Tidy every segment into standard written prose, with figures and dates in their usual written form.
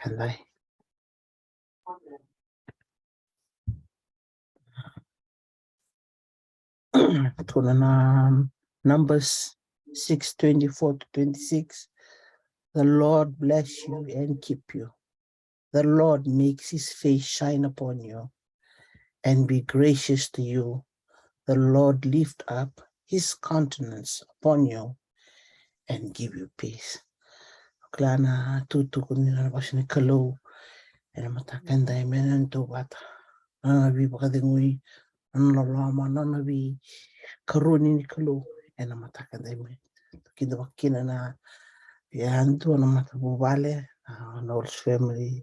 matakan dai. Numbers 6:24-26. The Lord bless you and keep you. The Lord makes his face shine upon you and be gracious to you. The Lord lift up his countenance upon you and give you peace. Klana tutu kunina basini kalau ena matakan dai menen to bata. Nana bi bakadengui nana lama nana bi karuni ni kalau ena matakan dai me. Kita bakina na yantu na matabubale na all family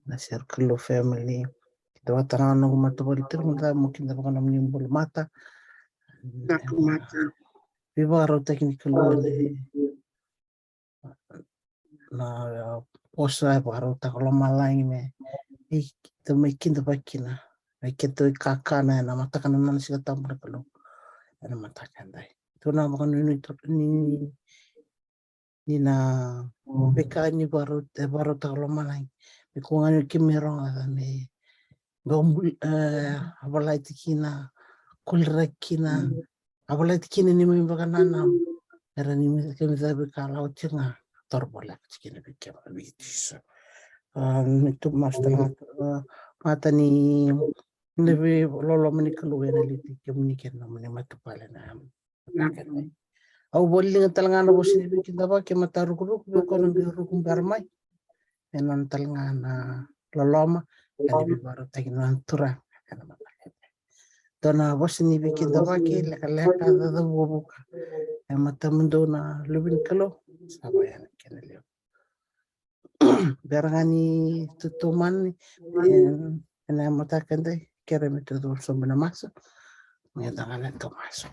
na circle of family. Kita watana na matabali termata mungkin dapat kena menimbul mata. Viva ro technical na posa baru tak kalau malai me kita makin dapat kina kita kakana na mata kana nan sila tambah kalau na mata kandai tu na makan ni na beka ni baru tak kalau malai bikungan kimerong ada me gombul abalai tikina kulra kina abalai tikina ni me bakanana era ni me kemisa bekalau cenga torbolak tikina bekema bitis itu mas mata ni lebih lolo menikalu ena liti kemniken na mene matupala na matakan au bolli talangana bosini bikin daba ke mataru kuruk be kono biru barmai enon talangana loloma kan lebih baru taginan tura kana matakan dona bosini bikin daba ke leka da buka mata mendona lebih kalau sabayan kenelio berangani tutuman ena matakan dai kere metode sombana masa mengatangan Tomas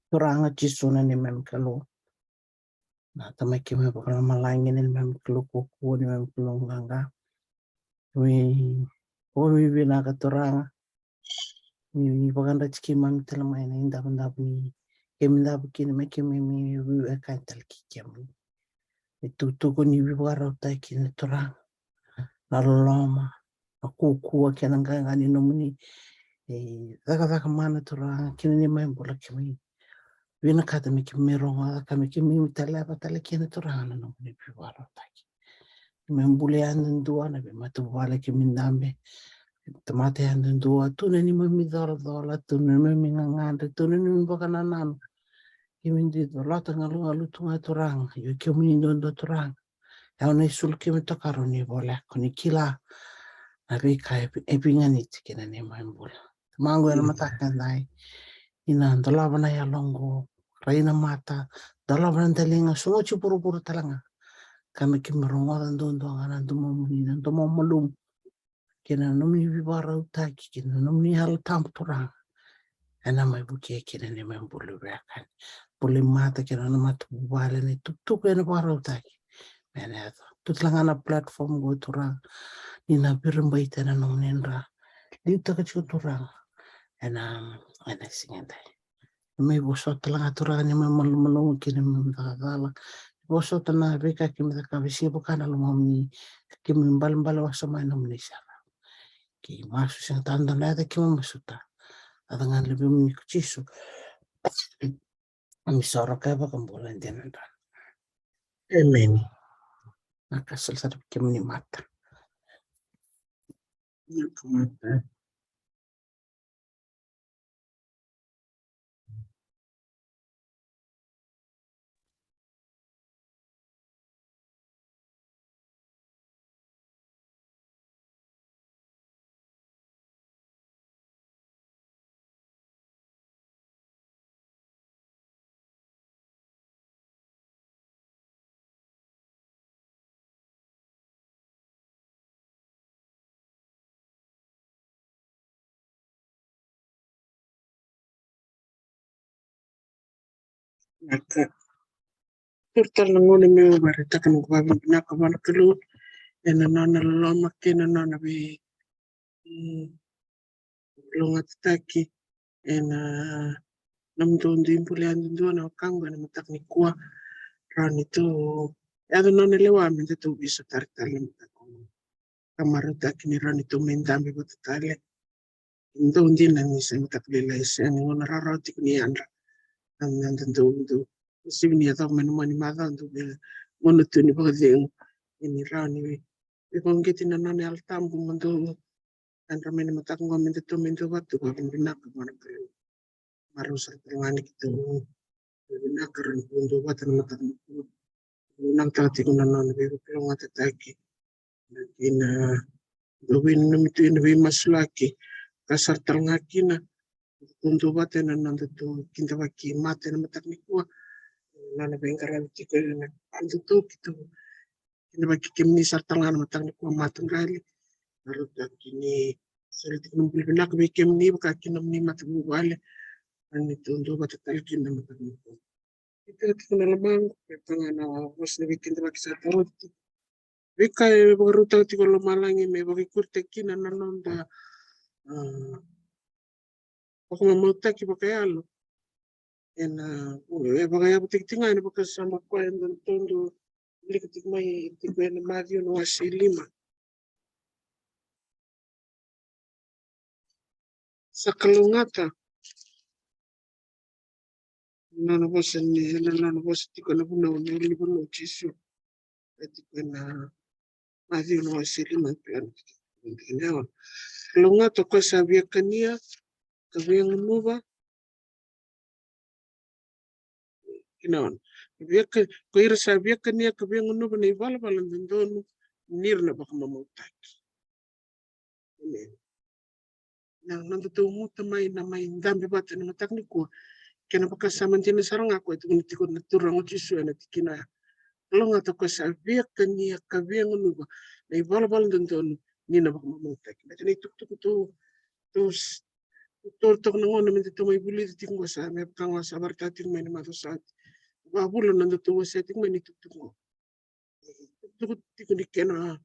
kurang cisuna ni mem kalau na tamai kime bakal malangin ni mem kalau kuku ni mem kalau nganga wi bina ka turang ni bagan da ciki mam telamai na inda benda ni kemda bukin me kemi mi wi akan tal kikem itu tu ko ni wi baro ta kin turang na loma kuku akan nganga ni nomuni daga mana turang kin ni mem bola kemi wina kata mi kimeronga kami kimi mitala patala kina turana no ni piwara taki membule andun dua na be matu wala kimi nambe tomate andun dua tu ni mami dola tu ni mami nganganda tu ni bakana nan kimi di dola ngalu ngalu tunga turang yo kimi ndo turang ya ona sul kimi tokaro ni bola kuni kila na be kai epingani tikina ni mambula mango na matakan dai ina dola bana ya longo raina mata dalam rantelinga semua cipuru-puru talanga kami kimerongo dan dondo ngana dumomuni dan dumomalum kena nomni vibara utaki kena nomni hal tamturang ana mai buke kena ne membulu bekan boleh mata kena nama tu bale ne tuk kena bara utaki mena itu tutlangana platform go turang ina birembai tena nomni nra liuta kecil turang ana singendai mai bosot lang aturang ni malum kini mendagala bosot na beka kimi ka bisi bukan alumni kimi mbal wasama na mnisha ki masu sing tanda na da kimi masuta adangan lebih mikucisu amisoro ka ba kambulan din nda amen nakasal sa kimi ni mata Turtalangoni me barita kan gua bina kamana kelu ena nana lama kena nana be longat taki ena nam dondi impuli andun dua na kang bana matak ni kuah ran itu ya non lewa mente tu bisa tarik tali kamar kini ran itu mendambi buat tali itu undi nang isa tak lelai isa ngon rara tik ni andra nang tentu sini atau mani mata untuk ngono tu ni bageng ini ran ni kung kita nanan al tambu mendo andra meni mata kung mente tu mendo batu ko binak mana maru sa ngani gitu binak ran mendo batu mata nang tati ko nanan be ko ngata taki ina gawin namin ito yung maslaki kasar talngaki na kundo bate na nandato kinta waki mate na matakni kuwa na bengkaran tiko na ando to kito kinta waki kimni sartanga na matakni kuwa matangali narot kini sariti kino bilbinak be kimni baka kinamni matagu wale ani tundo bate talkin na matakni kuwa ito tiko na lamang panga na was na kinta waki sa tawad Vika bagaruta tiko lumalangi me bagikurte kina nanonda baka mamauta ki baka yalo ena baka yabu tiktinga ina baka sama kwa enda tondo lika tikmai tiko ena madio no wasi lima sa kalungata nana bosa ni nana bosa tiko na buna wana libo no chisu tiko ena madio no wasi lima pian kalungata kwa sabia kania kabiang nuba kinaon biaka ko ira sa biaka nia kabiang nuba na ibala balan dondonu nirna baka mamautaki nang nandutu muta mai na mai ndambi bata na matakni ko kena baka samantina sarang ako itu niti ko naturang uchisu na tikina lo nga to ko sa biaka nia kabiang nuba na ibala balan dondonu nina baka mamautaki na tini tuk tok na ngona minta tumay buli titing mo sa may kang sa bartating may namatosat babulo nandutu waseting may nituk mo tuk tiko ni kena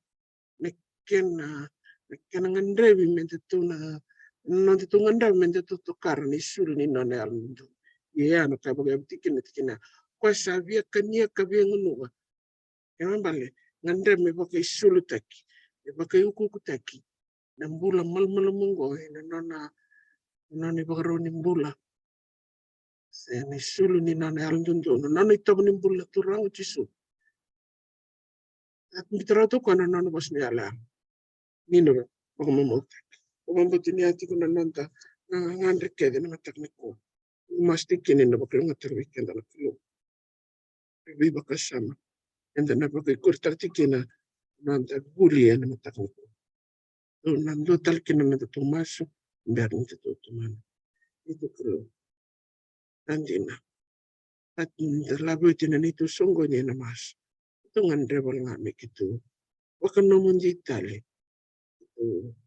ngandrebi mente tu na nanti tu ngandrebi mente tu tukar ni sul ni none almundo ya no ka baga tikina kwa sabia kania kabia ngunuwa yang bale ngandrebi me baka sul taki me baka yuku taki nambula mal mungo na nona baka roni mbula se ni sul ni none almundo nona itabu ni mbula turang chisu at mitara to kana nona bos ni ala nino baka mamota Pagmambuti ati ko nananta ngandrik kaya din ang teknik ko. Mastik kinin na bakil nga terwik yan na kilo. Bibi baka sama. And then napagay kurtar tikina nanta guli yan ang teknik ko. So nando talkin na natutumaso. Biar nito tutuman. Ito kilo. Nandina. At labo itinan ito sunggo niya na mas. Ito ngandrebal nga may kito. Waka naman di tali. Ito.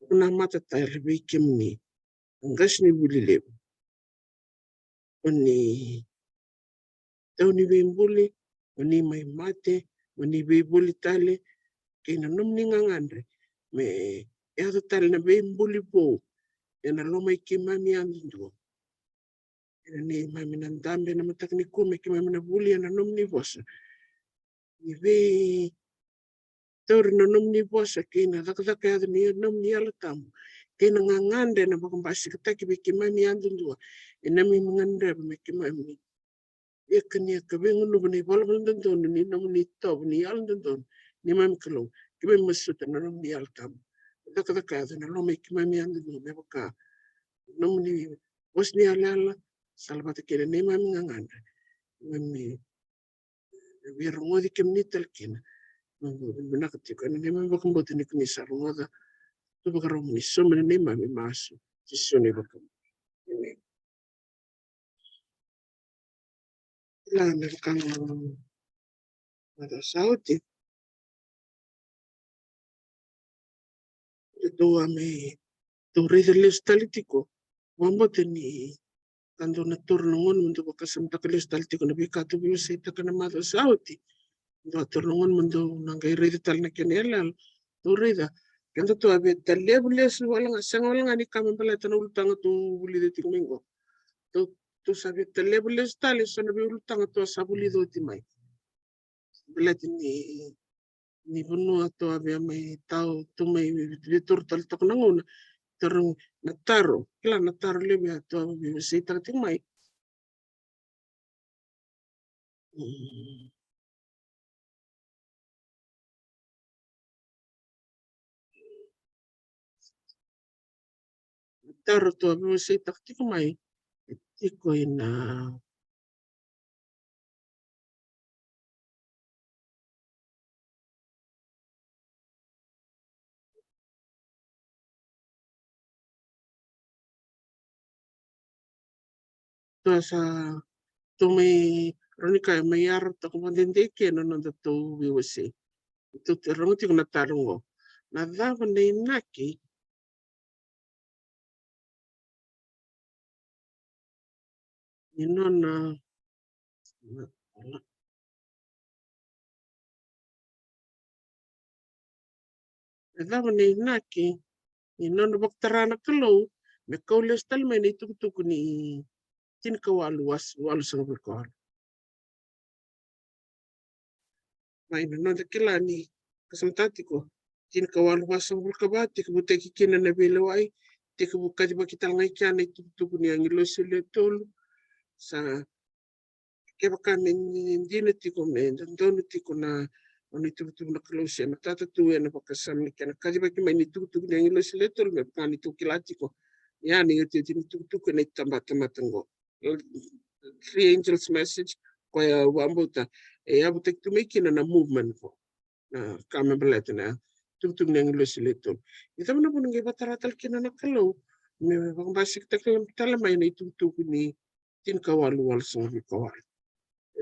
Kuna mata tayo bikim ni. Ang gas ni bulilib. Oni tau ni bimbuli, oni mai mate, oni bimbuli tali, kina nom ni ngangandre, me ya tali na bimbuli po, ya na lomay kimami ando, ya ni mami nandambe na matak ni kume, kimami na buli, ya na nom ni bosa, ni be, tau na nom ni bosa, kina takataka ya ni nom ni alatamu, kina ngangandre na bakambasi kataki be kimami ando, ya na mi ngandre me kimami, Yakanya kabingun no ni balban don ni nam ni tob ni al don ni mam kalo kibe masut na nam ni al kam daka daka na lo me kimam yan do me baka nam ni bos ni ala salbata kele ni mam ngangan mam ni bir ngodi kim ni talkin mam binakati ko ni mam baka mbot ni kni sar ngoda to baka rom ni so ni mam masu sisoni baka la me baka ada sauti itu ame tu rezeles talitiko wambote ni kando na turnungon mundo bakasam takalis talitiko na bika tu biyo sa itakana mato sauti do turnungon mundo nangay rede tal na kenelal tu reda kando tu abe talia bules walang asang walang ani kami pala tanul tanga tu buli de tingmingo tu tu sabi te level style so na biulutang to sabuli do ti mai. Belet ni bunua to ave mai tau tu mai vitur tal tok nanguna terung nataro kila nataro lebe to ave sita ti mai. Nataro to ave sita ti mai. Tiko ina to sa tu mai ronika mai ar to ko dende ke no no to viwese. Itu terung ti na tarungo. Na dava nei naki inona na dava nei naki inona baktarana kalau me kaules tal mai nei tuk ni tin ka walu sang berkor. Mai no de kila ni kasamtatiko tin ka walu wasang berkabati ke buteki kina na belewai te ke bukati bakital ngai kya nei tuk ni angilo sile tol sa ke baka dina tiko me dono tiko na oni tuk na close na tata tu na bakasam ni kana kaji baki mai ni tuk ni angilo sile tol me baka tuk kilatiko ya ni yote tin tuk na tambata-matango. Three angels message ko ya wambuta e abutek tu mekina na movement ko na kame beleta na tuk ni angilo sile tol. Ita mana pun nge bataratal kina na kalau me bang basik takala mai ni tuk ni tin kawalu wal sang kawal.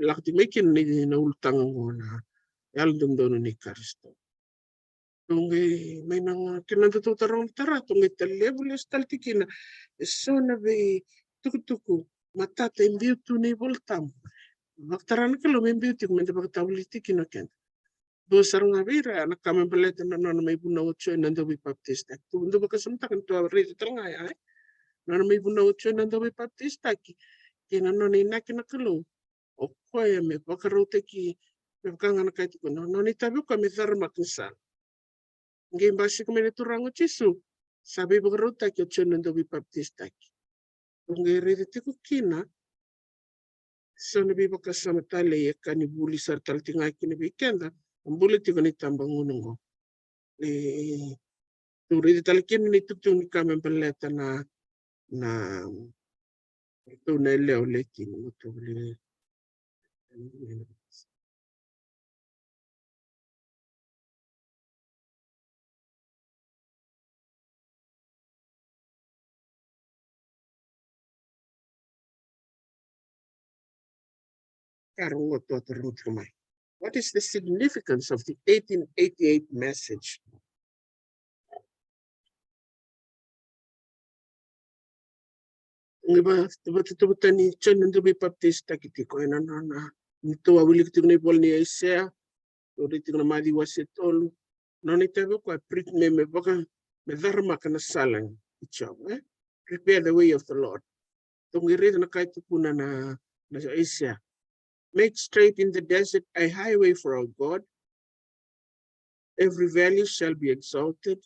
Lakti mekin ni na ultang na yal dum dono ni karisto. Tungi may nang kinantutarong tara tungi telebules taltikina so na be tukutuku matata imbiutu ni voltam. Baktaran ka lo imbiutu kumenta baktabulitik ken. Do sarang avira na kame beleta na nana may buna ocho nando bi baptista. Tundo bakasamta kan to rito talangay ay. Nana may buna ocho nando bi baptista ki kina nana inaki na kalo. O koya me bakarote ki me bakanga na kaito kono. Nani tabi ko me tharma kinsal. Ngem basi ko me turango chisu. Sabi bakarota ki ocho nando bi baptista ki. Tungi rito tiko kina. So nabi bakasama tale ya kani buli sartal tinga kini bikenda. Ang bulit tiko ni tambang unungo. Turi di talkin ni tutung ni kami baleta na ito na ileo lekin ito bili karong ito turut kumay. What is the significance of the 1888 message? Ngiba tiba ni John nando bi baptista kiti ko na nito awili kiti ni bol ni Isaiah uri kiti na madi wasetol no ni tabe ko prit me baka me dharma kana salang ichaw prepare the way of the Lord. Tungiri na kahit kuna na Isaiah. Make straight in the desert a highway for our God. Every valley shall be exalted,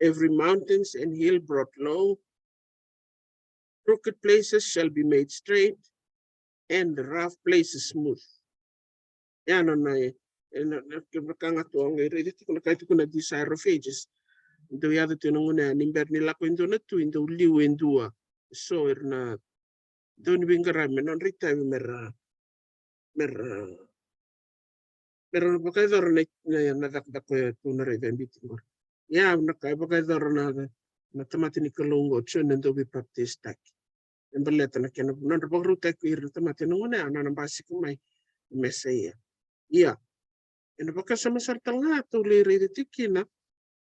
every mountains and hill brought low. Crooked places shall be made straight, and the rough places smooth. Yan na kanga to ang ready ko na kahit ko na Desire of Ages. Ito yata tinunguna nimber nila ko indo na tu indo liw indua. So na doon bingarami non rita mer pero bakador na dakdak ko tu na rin bitin. Ya bakador na tamati ni kalungo chun nando bi baptista. Embeleta na kena non bagruta ko ir tamati nunguna na basi ko may mesaya. Iya. Ina baka sama sartal nga to liri tikina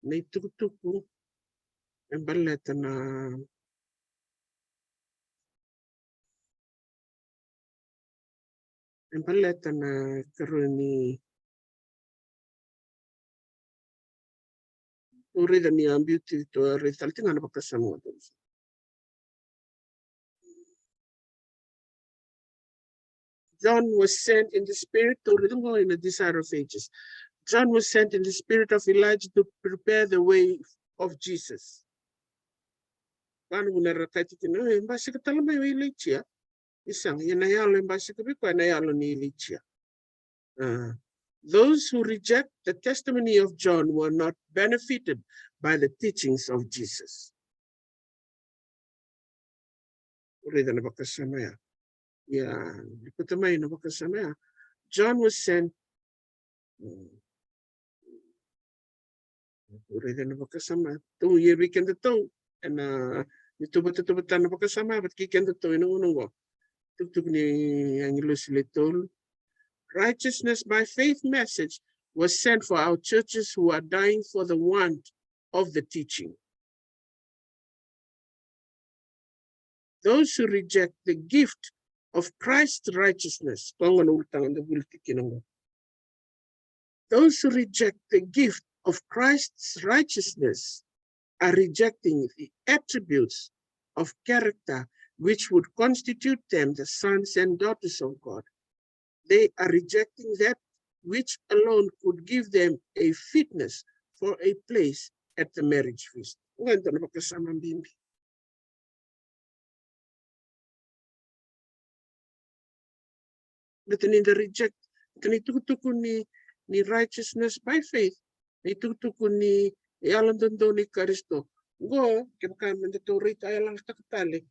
na itutuku embeleta na karuni urida ni ambiuti to result nga na baka sama to. John was sent in the spirit to in the desire of ages. John was sent in the spirit of Elijah to prepare the way of Jesus. Those who reject the testimony of John were not benefited by the teachings of Jesus. John was sent righteousness by faith message was sent for our churches who are dying for the want of the teaching. Those who reject the gift of Christ's righteousness, those who reject the gift of Christ's righteousness are rejecting the attributes of character which would constitute them the sons and daughters of God. They are rejecting that which alone could give them a fitness for a place at the marriage feast. But in the reject, ni righteousness by faith, ni yalan ni Kristo. Go, kaya mandito rita yalan takatali,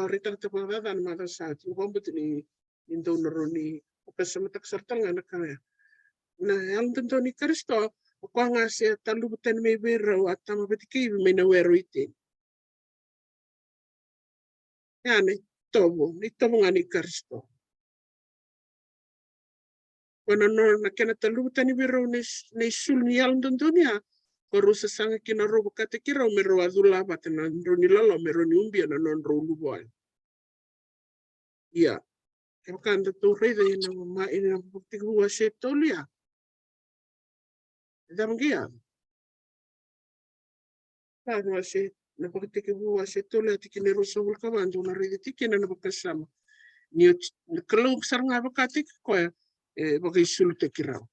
rita tapadadan madasat, ni indo ni kasamatak sartal nga nakaya. Na yalan ni Kristo, kwa nga siya talubutan may biro at tamabitiki may nawero itin. Yan, ito mo nga ni Kristo. Wana na kena talubutan ni biro ni sul ni yalan niya, Korusa sanga kina robo kate kira mero azula bate na ndroni lalo mero ni umbia na non rolu boy. Iya. Kan tu reda ina ma ina bukti gua setolia. Damgia. Kan wase na bukti gua setolia tikine rosa vulka bandu na reda tikine na bakasama. Ni kalau saranga bakati ko bagai sulte kira.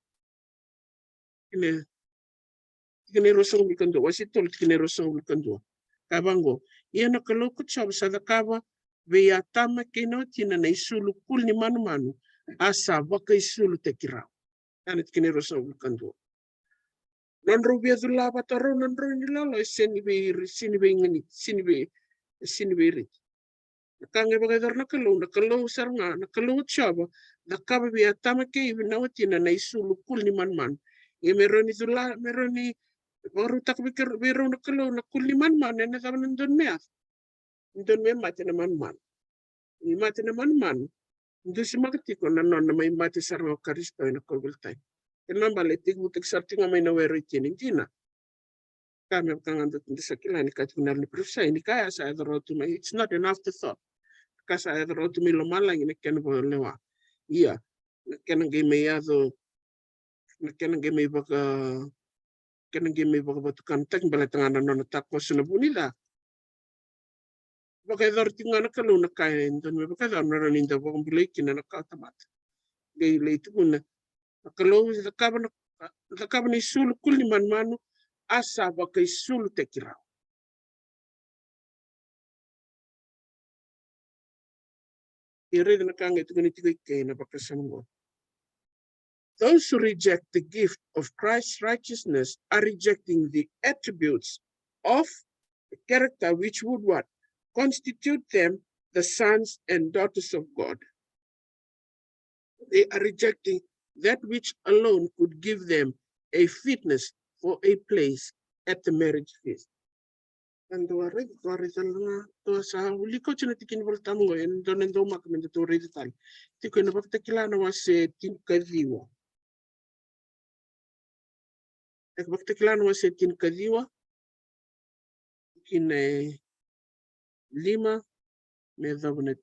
Kinerosong bikando wasitol kinerosong bikando kabango iana kalokot sa sadakaba veya tama kino tina na isulu kul ni manu asa baka isulu tekira anit kinerosong bikando nonro biadula bataro nonro nilalo sini be ngani sini be rit kange bagador nakalo sarnga nakalo chaba nakaba veya tama ke ibinawatina na isulu kul ni manu meroni dula meroni baru tak pikir biru nak kuliman mana na taman ndon me mati na man ni mati na man ndu si makati ko na non na may mati sarwa Kristo na kogultay kenan baletig butik sarting may nawero itina kami kangando sa kilani katinar ni prusay ni kaya sa adro to me it's not enough to thought kasi adro to me lumalang ni ken bo lewa iya kenan gemeyado kenan gemey baka kena game batukan tek balatangana non takwa sunabunila bakai dar tingana kalau nakai don me bakai dar naran inda bong bileki na nakatamat gay late kun kalau zakaba ni sul kulli man manu asa bakai sul tekira ire na kanga itu ni tikai na bakasango. Those who reject the gift of Christ's righteousness are rejecting the attributes of the character which would what? Constitute them the sons and daughters of God. They are rejecting that which alone could give them a fitness for a place at the marriage feast. And the worry to sa huli ko tinatikin voltamo en donen do makamendo to redital. Tiko na baktakilana was tinkadiwa. Baktakilana was tinkadiwa. Kine lima me davne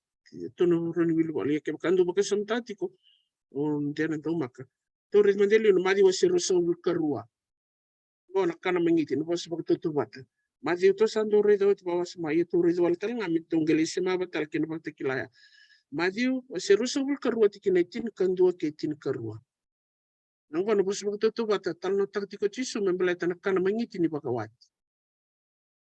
tono roni bilbol ye kando bakasam tatiko on tena do maka. To redmandeli no madi was rosa karua. Bona kana mengiti no was baktutubat. Madi to sando redo bawas ma itu redo altal ngamit tunggelisima batal kin baktakilaya. Matthew serusubul karua tikinaitin kandua ketin karua. Nangko na busuk tu bata talno taktiko cisu membelai tanakana mangiti ni bakawati.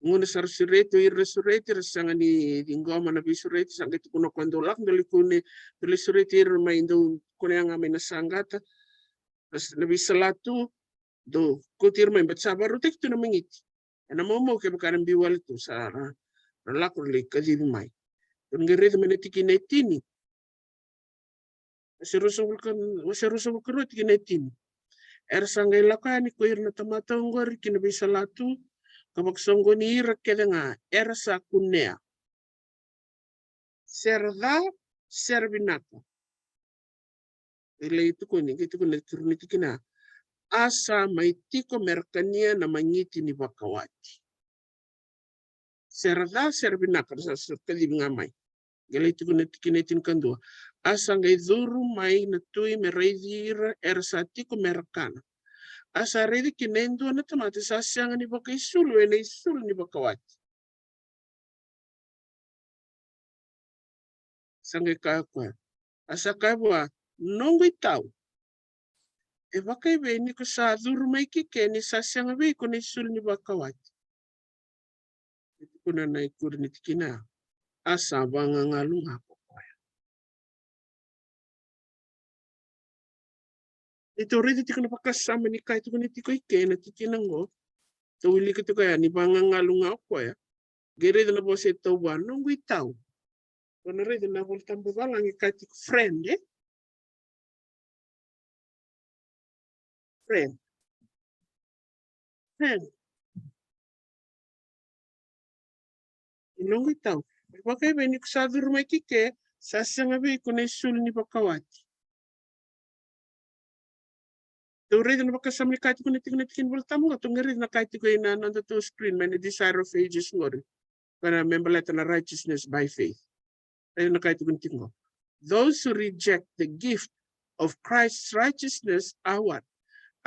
Nguna sar sureti irre sureti rasanga ni ngoma na bisureti sanga tu kuno kondolak ndoli kune ndoli sureti irre maindo kune anga mena sangata ras nabi salatu do kutir mai batsabaru tek tu na mangiti. Ana momo ke bakaran biwal tu sara lakur le kadiri mai. Ngere mena tikinetini serusubul kan tikinetini. Sangai lakani ko irna tamata ngor kina bisalatu kabak songgoni rakedenga sa kunea serda serbinaka ile itu kuni turuni tikina asa maitiko merkania na mangiti ni bakawati serda serbinaka sa sekali ngamai ile itu kuni tikinetin kandua asa ngai zuru mai na tui mereidira sa tiko merkana asa redi kinendo na tamati sa sianga ni baka isulu ene isulu ni bakawati sangai kakwa asa kabwa nongo itau e baka ibe ni ko sa duru mai kike ni sa sianga be ko ni isulu ni bakawati itu kuna na ikur ni tikina asa banga ngalunga itu redi tikina pakasama ni kai tukuni tiko ike na tikina ngo tawili kito kaya ni banga ngalunga ko ya gere na bose tawba nongo itau kono redi na volta mbalang ikati friend friend inongo itau baka ibe ni ko sa duru mai kike sa sianga be ko ni isulu ni bakawati Tawrid na baka samli kahit ko nitikin voltamu nga tungirid na kahit ko ina nanda to screen may desire of ages ngori para membalata na righteousness by faith. Ayun na kahit ko nitikin. Those who reject the gift of Christ's righteousness are what?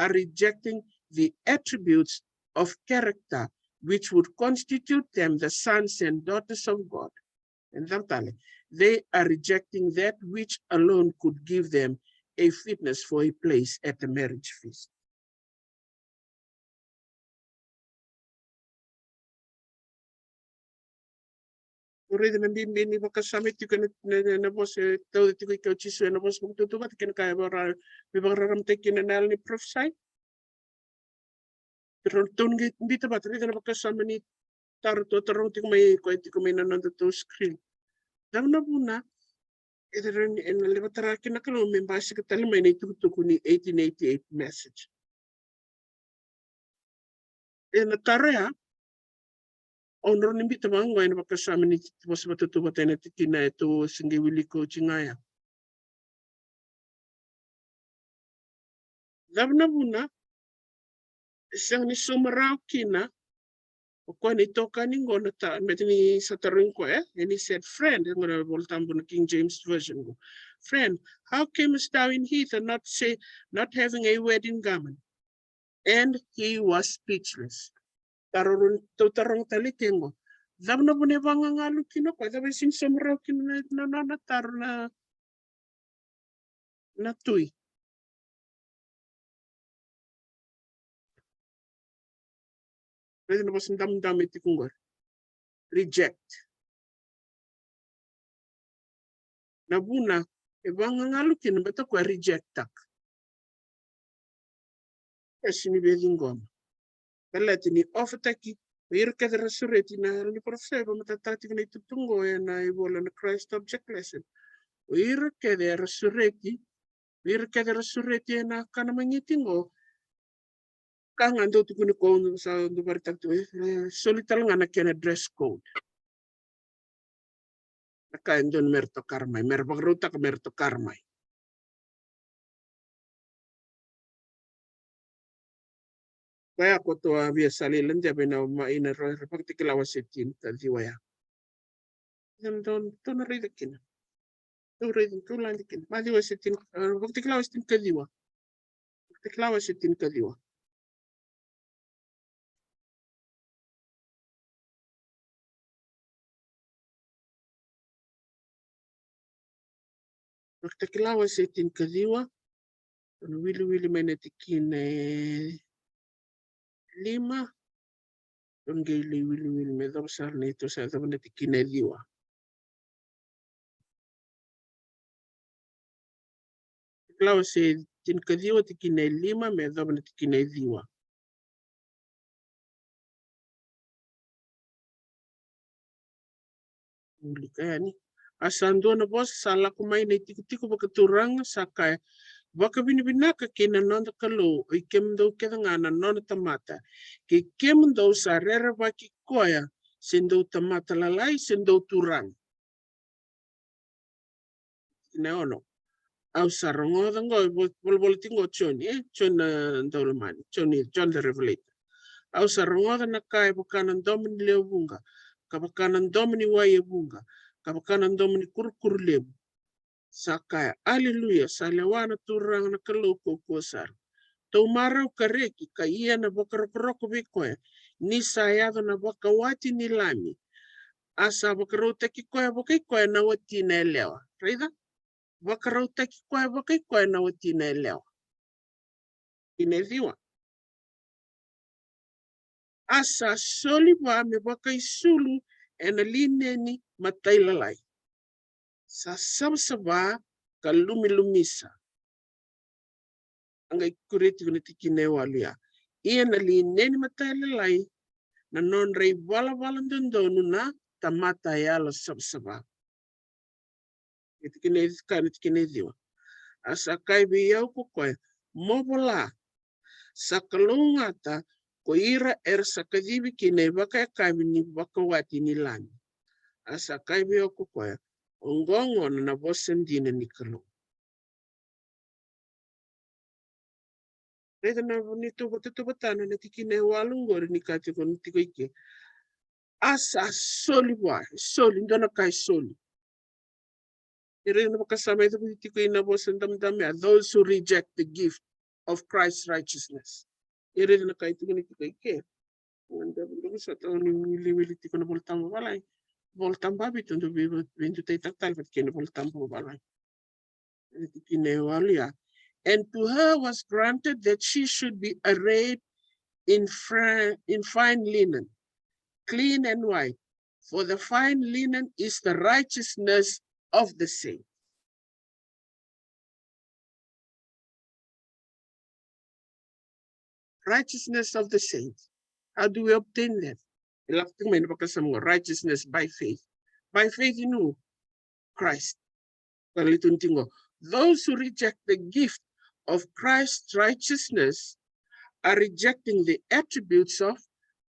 Are rejecting the attributes of character which would constitute them the sons and daughters of God. And they are rejecting that which alone could give them a fitness for a place at the marriage feast. Already nambimini makasama ito na boss tao ito ikaw chiso na boss magtutubat kin kaya bara bibararam tekin na ni prophesy. Pero tungi dito ba rin na makasama ni tarto tarong ito may nanonood to screen. Dam na muna ito rin libatara kinakalo may basi katali may naitutuko ni 1888 message. Natara ya onro nimbi tamang na makasama ni boss matutubat na tikina ito singi wili ko chingaya. Dam na muna isang ni sumaraw kina Kung ito kaningo na metini sa taring ko and he said, friend, I'm gonna voltambo na King James Version go. Friend, how camest thou in heathen not having a wedding garment? And he was speechless. Tarong talikengo. Dam na po ne bangangalo kino ko. Dabi sin sumaraw kino na taro na tuy. Pwede na ba sin dam-dam iti kungor? Reject. Nabuna, bangangalo kino bato ko rejectak. Kasi ni bedingom. Kalati ni ofataki irka the resurreti na ni professor matatati na itutungo na ibola na Christ object lesson. Irka the resurreti na kana mangitingo kang ando tukuni ko sa dubartak to solital nga na kena dress code. Nakaindon merto karmay, merbagruta ka merto karmay. Kaya ko to via salilan dia bena maina repakti kilawas itin tadiwaya. Yan don to na ridakin. To landikin. Madiwas itin repakti kilawas itin kadiwa. Repakti kilawas itin kadiwa. Waktakilawa se tin kadiwa. Wili mene tikine 5. Ngeli wili me dobsar ne to sa dobne tikine diwa. Kilawa se tin kadiwa tikine 5 me dobne tikine diwa. Kayani asando na bos sala kumai ne tiku bakaturang sakai baka binibinaka kina nonda kalo ikem do kedangana nona tamata ke kem do sarera baki koya sendo tamata lalai sendo turang neono au sarongo dango bol tingo choni chon dolmani choni John the Revelator au sarongo na kai bukanan domini leubunga kabakanan domini waye bunga kabakanan domini kurkur lebu sakaya aleluya salewana turang na kaloko kosar tau marau kareki ka ia na bakarokoroko bikoe ni sayado na bakawati ni lami asa bakaroteki koe bakikoe na wati na elewa reida bakaroteki koe bakikoe na wati na elewa inediwa asa soli ba me bakaisulu ena lineni matailalai sa sabsaba kalumilumisa angai kureti kuna tikine walia ia na lineni matailalai na non rei bala ndondonu na tamata yala sabsaba tikine diwa asa kai biyau kokoe mobola sakalungata ko ira sakadibi kine baka kabini baka wati ni lani asa kai biyau kokoe ongongo na bosen dina nikalo reda na nito batana na tikine walungor nikati ko nitiko ike asa soli ndona kai soli reda makasama ito nitiko ina bosen damdame those who reject the gift of Christ's righteousness reda na kai tiko nitiko ike wanda bundugu sa tao ni wili tiko na boltamba balay boltamba bito ndo bintu tay taktal pat kene boltamba balay tikine walia and to her was granted that she should be arrayed in fine linen, clean and white, for the fine linen is the righteousness of the saints. Righteousness of the saints. How do we obtain that? Righteousness by faith. By faith in who? Christ. Those who reject the gift of Christ's righteousness are rejecting the attributes of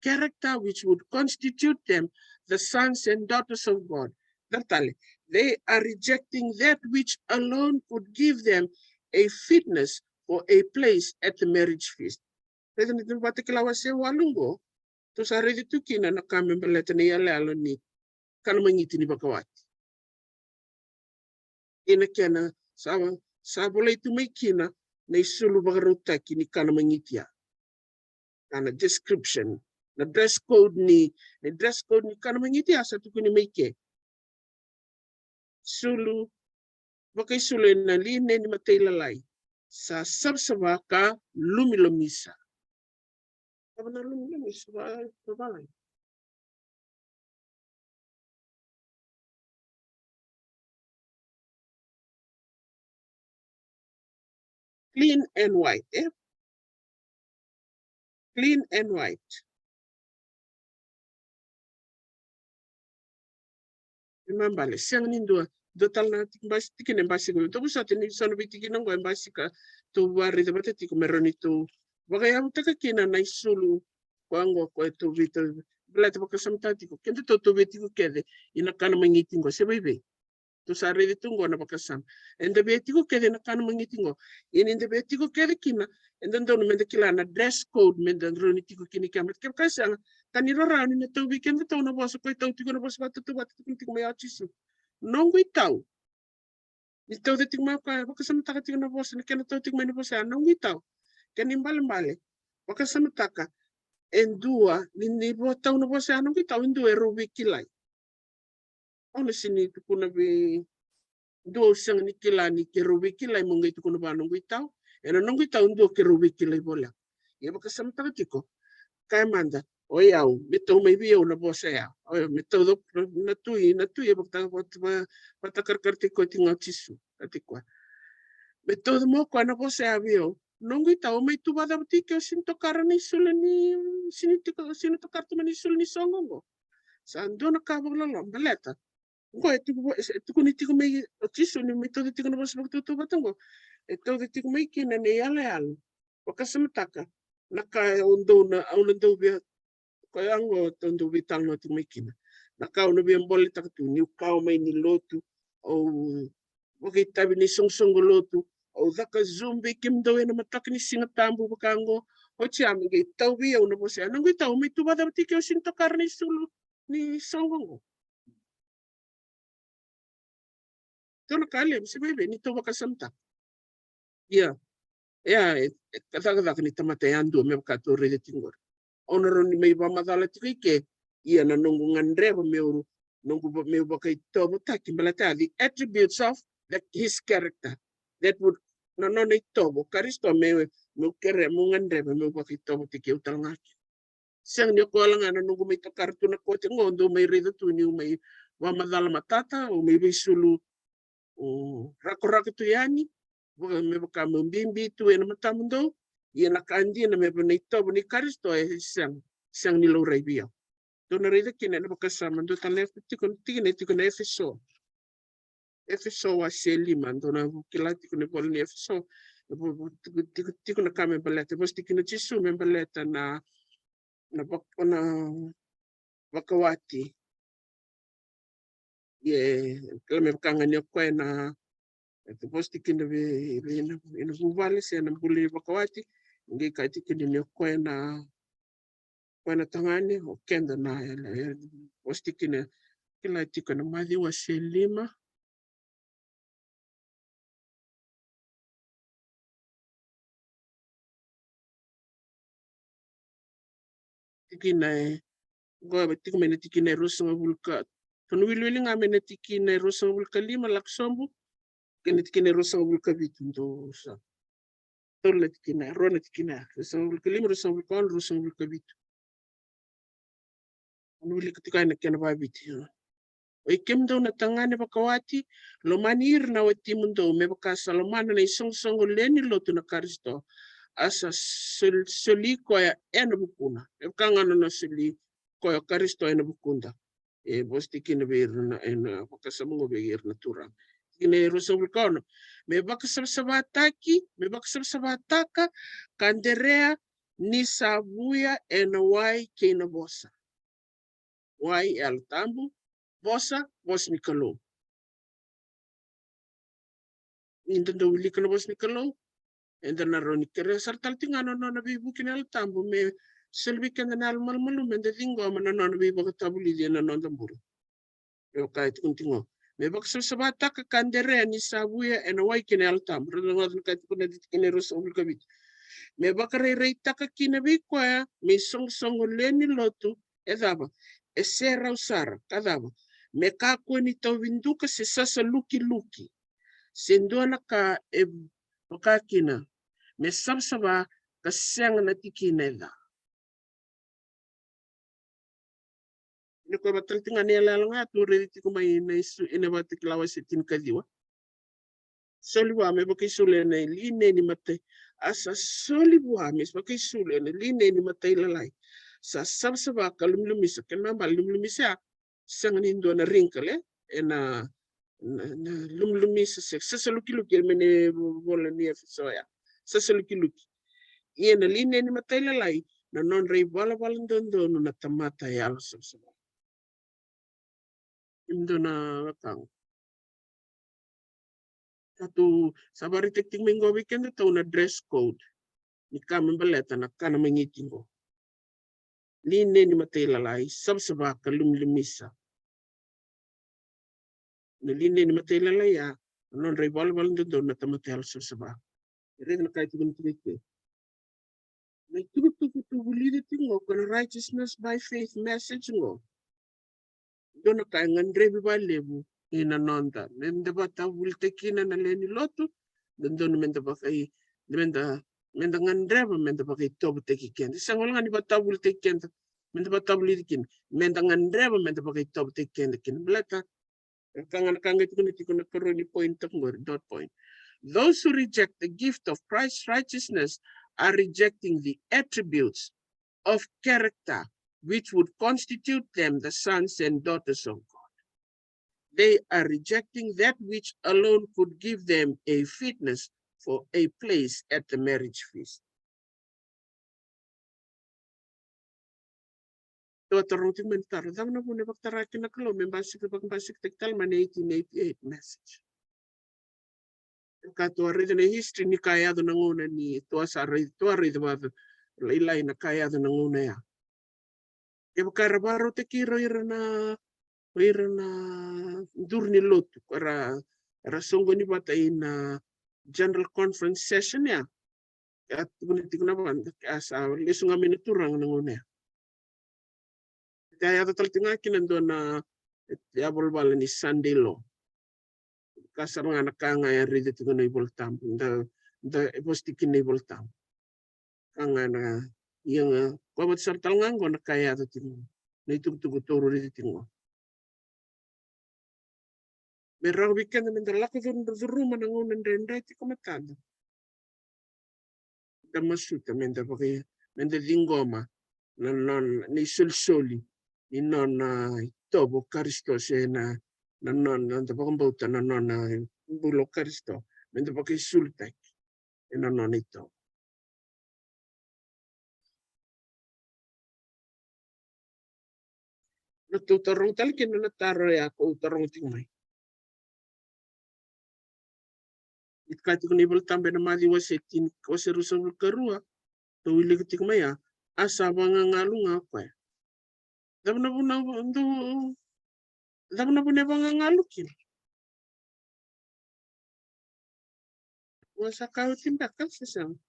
character which would constitute them the sons and daughters of God. They are rejecting that which alone could give them a fitness for a place at the marriage feast. To sa redi tukina na kami baleta ni yalalo ni kanamangiti ni bakawati. Ina kena sabula itu may kina na isulu bakaruta kini kanamangiti ya. Kana description na dress code ni kanamangiti ya sa tukuni may ke. Sulu bakay sulu na line ni matailalay sa sabsaba ka lumilumisa. Sabi na lumilumisa ba? Clean and white, Clean and white. Remember, siyang nindo total na tikin embasi ko. Tapos sa atin sa nabitikin ng embasi ka to wari dapat ti ko meron ito. Bagay ang takakina na isulu ko ko ito bito. Bala ta pagkasamtati ko. Kento to biti ko kede inakana mangiting ko. Si bebe. To sa rin itong na pagkasam. And the beti ko kede nakana mangiting ko. In the beti ko kede kina. And then doon menda kila na dress code menda roniti ko kinikamat. Kaya kasi ang kaniro rani na to weekend to na boss ko ito tigo na boss bato to bato tigo may achis. Nongo itaw. Itaw de tigma ka pagkasam taka tigo na boss na kena to tigma na boss nongo itaw. Kanimbal-mbale. Pagkasam taka endua ni botaw na boss nongo itaw endua ero wikilay. Ano sinito ko na be do sang ni kilani ke ruwiki lai mungai tu kuno ba nungui tau ena nungui tau ndo ke ruwiki lai bola ia baka samta tiko kai manda o iau meto mai bi na bosa ya o meto do na tui ia baka bata karkar tiko tinga tisu atiko meto do mo ko na bosa ya bio nungui tau mai tu bada tiko sinto karani sulani sini to kartu mani sulani songongo sando na kabolo baleta Ngo itu kuni tiku mai tisu ni mito tiku na bos baktu tu batango. Itu tiku mai kina ne yale al. Wakasamataka. Naka undo bia ko ango tondo vital no tiku mai kina. Naka undo bia mbole takatu ni ukao mai ni lotu o wakitabi ni song lotu o daka zumbi kim do ena matak ni singa tambu bakango. O chiami ge tau bia undo bos ya. Nangu tau mai tu bada tiku sinto karni sulu ni songongo. Tona kale si bebe ni to wakasamta. Ia, kata ni tamate andu me ka to re tingor. Onoro ni mai ba madala tike ia na nungu ngandre ba meuru nungu ba meu ba kai to ba kimbalata the attributes of his character that would no ni to bo karisto me kere mo ngandre ba meu ba kai to tike utal ngaki. Sang ni ko lang ana nungu mai to kartu na ko tingondo mai re tu ni mai wa madala matata o mai bisulu o rako tu yani me baka mbimbi tu ena matamundo ia na kandi na me bani to bani karisto e sang ni lo raibia to na rede kine na baka samando tale tikon efeso wa seli mando na kila tikon bol ni efeso tikon na kame baleta bos tikon jisu me baleta na bakawati ye kala me baka ngani ko na Ito pos tikin na ina bubali siya ng buli bakawati hindi ka tikin ni ko na tangani o kenda na pos tikin na kila tikin na madi wa selima tikin na go tikin na tikin na rusang bulka panuwili nga na tikin na rusang bulka lima laksombu tikin na rusang bulka bitu sa tol tikin na ro na tikin na rusang bulka lima rusang bulka bitu panuwili katika na kena babiti o ikem daw na tangani bakawati lo manir na wati mundo me baka salomana na isong leni lo tu na karisto asa soli ko ya ena bukuna e kangana na soli ko ya karisto ena bukunda e bosti kina be na ena baka samungo be na turang kina ruso bulkono me baka sabataka kanderea ni sabuya ena wai kina bosa wai el tambu bosa bos Nikolo. Inda do wili kana bos Nikolo. Inda na ro nikere sartal tingano no na bibu kinal tambu me selvi kana na almal malu mende tingo mana no na bibu ka tabuli dia na no tamburu. Yo kait kuntingo. Me bakso sabata ka kandere ni sabuya ena wai kinal tambu. Ro no kait kuna ditkine ro sobul kabit. Me bakare reita ka kinabi kwa me song leni lotu edaba. Esera usara kadaba. Me kako ni to winduka se sasa luki sendona ka e pakakina me sabsaba ka siang na tikinela ni ko batal tinga ne la nga tu re ti ko mai na isu ina bat klawa sitin kadiwa soliwa me bakay sule na line ni mate asa soliwa me bakay sule na line ni mate lalai sa sabsaba ka lumlumisa kana ba lumlumisa sang ni ndo na rinkale ena na lumlumi sasaluki-luki mene bola ni soya sasaluki-luki ia na line ni matai lalai na non rei bala dondo na tamata ya sabsaba indo na watang satu sabari tekting minggu weekend itu na dress code ni kami baleta na kana mengitingo line ni matai lalai sabsaba ka lumlumisa na line ni matai lalai ya non rei bala dondo na tamata ya sabsaba rin na kahit gunting tingo kana righteousness by faith message ngo doon na kaya ngandre ba lebu ina nonda menda bata wulte kina na leni lotu dondon menda bakai menda ngandreba menda bakai tobu teki kenda sangol ngani bata wulte kenda menda bata wulte kin menda ngandreba menda bakai tobu teki kenda kin blata kangan kangan itu kuna peroni point dot point. Those who reject the gift of Christ's righteousness are rejecting the attributes of character which would constitute them the sons and daughters of God. They are rejecting that which alone could give them a fitness for a place at the marriage feast. Tuatarong mentar, dang na po ni pagtaraki na kalo, may basik tektal man 1888 message. Katuari na history ni kaya do nanguna ni tuari do ilay na kaya do nanguna ya. Iba karabaro te kiro ira na durni lotu para songo ni bata in general conference session ya. At tiguna ba asa lisunga minuturang nanguna ya. Kaya total tinga kinando na yabol bala ni Sunday law. Kasar nga nakanga ya rida tiguna iboltam. Da postikin iboltam. Kanga na yung kwabat sartal nga ko nakaya to tingo. Na itugtuguturo rida tingo. Merang weekend na mendalako sa rumah nangunan renda iti kumatado. Damasuta menda pake menda dingoma non ni sulsoli ni non tobo karisto na non nanda pakambauta na non bulo karisto menda pake sultek na non ito. Natutarong talakin na nataro ako utarong tingmay. Kahit kung ibal tambe na madi wasetin ko si Rusawul Karua, tawili ko tingmaya, asa mga ngalo nga ako eh. Dam na po na mga ngalo kin. Wasa kao timbakal sa siyang.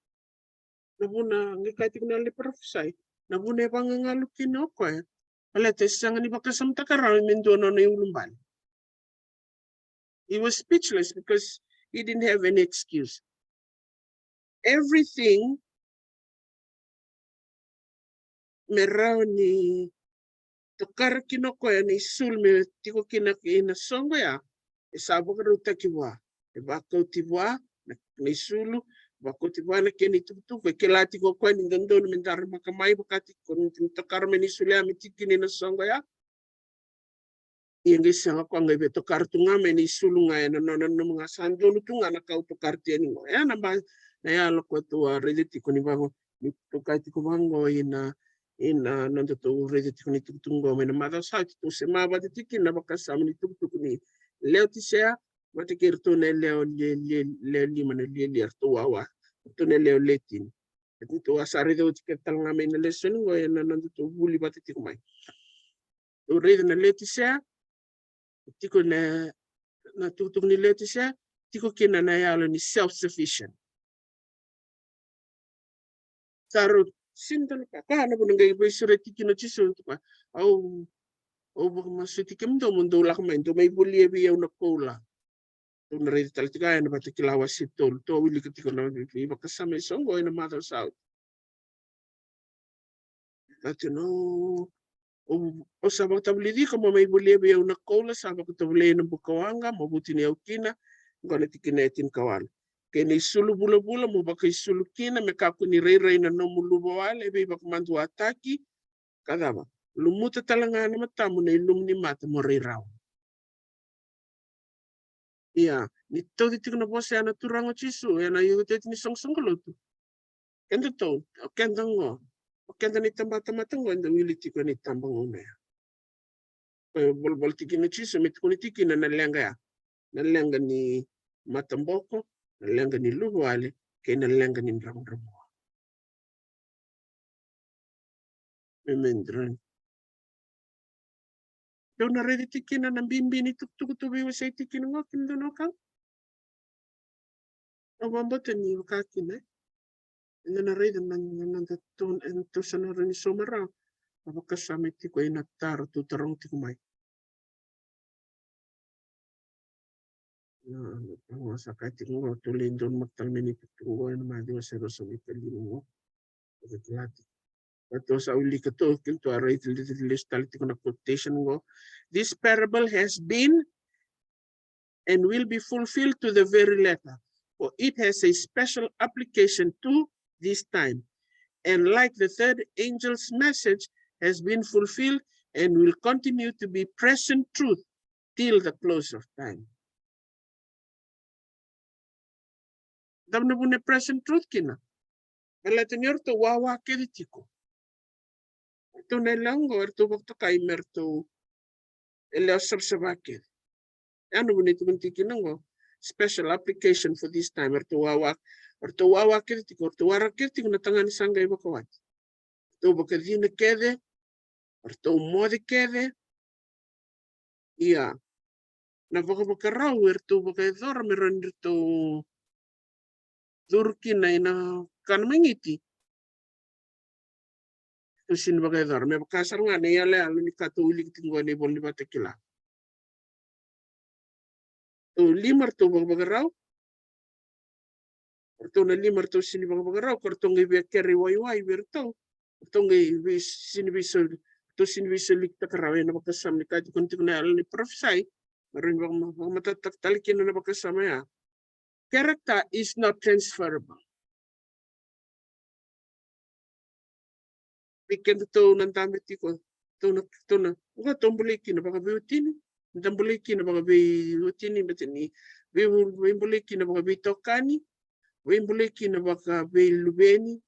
Nabuna, kahit kung naliprofesay, nabuna mga ngalo kin ako eh. Wala tayo siyang nibakasam takarang mindono na yung lumban. He was speechless because he didn't have any excuse. Everything meron ni tukar kinokoya ni sulme tiko kinakina songo ya isabo ka ruta kiwa ibako tiwa ni sulu bako tiwa na keni tutu ke kelati ko kwa ni gando ni mendar makamai bakati kun tukar me ni sulia mitikini na songo ya Inggris yang ako ngai beto kartunga me ni sulu ngai na no mga sando lutunga na kau tukar tiani ngo ya namba na ya lo ko tu rediti ko ni bango ni tukai ko bango ina nanto to rediti ko ni tutungo me na mada sa tu se ma ba tiki na bakasam ni tutuk ni leo ti sea mati kirto ne leo le mana le to wawa to ne leo letin itu asari do tiketal ngame na lesson ngo ya nanto to buli ba tiki mai to rediti na leti sea tiko na tutuk ni leti siya, tiko kina na yalo ni self-sufficient. Taro, sindal ka, kahana po nangay iba isura tiki no chiso, au baka masiti kim do, mundo lak main, do may bulia biyaw na kola. To na rin talaga, na bata kilawa si tol, to wili ka tiko na iba kasama isong goy na mother south. At no, o sabang tablidi ko may bulia biyaw na kola, sabang tablidi ng bukawanga, mabuti niyaw kina, ngana tikinetin kawan. Kaya sulu bula-bula mo ba kay sulu kina, may kako ni ray na no mulubawal, ebe bak mandu ataki, kadaba. Lumuta talanga na mata mo na ilum ni mata mo ray raw. Iya, nito titik na po siya na turang o chisu, yan ay yung ni song-song kaloto. Kanda to, kanda ngo. Kanda ni tamba-tamba ngo, ang wiliti ko ni tambang una ya. Bol-bol tikin na chisu, may tikunitin na nalenga ya. Nalenga ni matamboko, nalenga ni luwale, kaya nalenga ni ramramo. Memendran. Daw na ready tikin na ng bimbi ni tuk-tuk-tubi wa sa tikin nga, kindo na ka. Awambatan ni wakakin eh. Ina na ready nang tatun and to sa na rin ni Somara. Mapakasama iti ko ay nataro tutarong tikumay. Ngo sakati ngo tulindon magtalmini tuwa na madi wasero sa mikalino ngo. Pagkakalati. Ito sa uli ka to, kinto aray tililis taliti ko na quotation ngo. This parable has been and will be fulfilled to the very letter, for it has a special application to this time. And like the third angel's message has been fulfilled and will continue to be present truth till the close of time. Dam na bune present truth kina. Kala tenyor to wawa keditiko. Ito na lang go erto bakto kay merto ele observake. Ano bune to kina go special application for this time erto wawa keditiko erto wara keditiko na tangani sangay bakawat. Erto bakadina kede erto modi kede. Iya. Na bakaraw erto bakador meron erto Turki na ina kan mangiti. Tusin bagay dar me bakasar nga ne yale alu ni katulik tinggo ni bol ni batekila. To limar to bagaraw. To na limar to sini bagaraw korto ngi be keri wai berto. To ngi be sini biso to sini biso lik takaraw na bakasam ni kati kunti na alu ni prophesy. Marin bang matatak talikin na bakasama ya. Character is not transferable. Bikin to ng damit ko to na uga tombuliki na baka biutin tombuliki na baka biutin betini bimbuliki na baka bitokani bimbuliki na baka bilubeni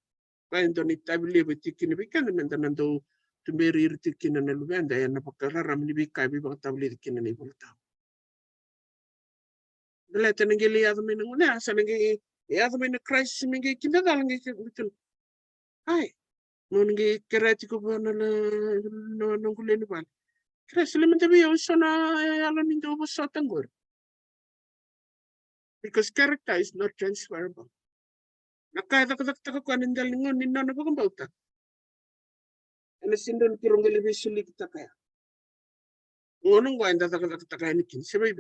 kain to ni tabile betiki na bikan na nando tumberi irtiki na lubenda ya na baka raram ni bikai bi baka tabile kina ni bulta dala tanangeli ya men nguna sanangi ya men crisis mingi kinda dalangi bitun ai ngi kerati ko na nguleni bal kerasi lemen tabi yo sona alam nindo bo sotangor because character is not transferable nakaya tak ko anindal ngon ninno na bagong bauta ana sindon kirong gele bisuli kita kaya ngonong ko anda tak kaya nikin sebay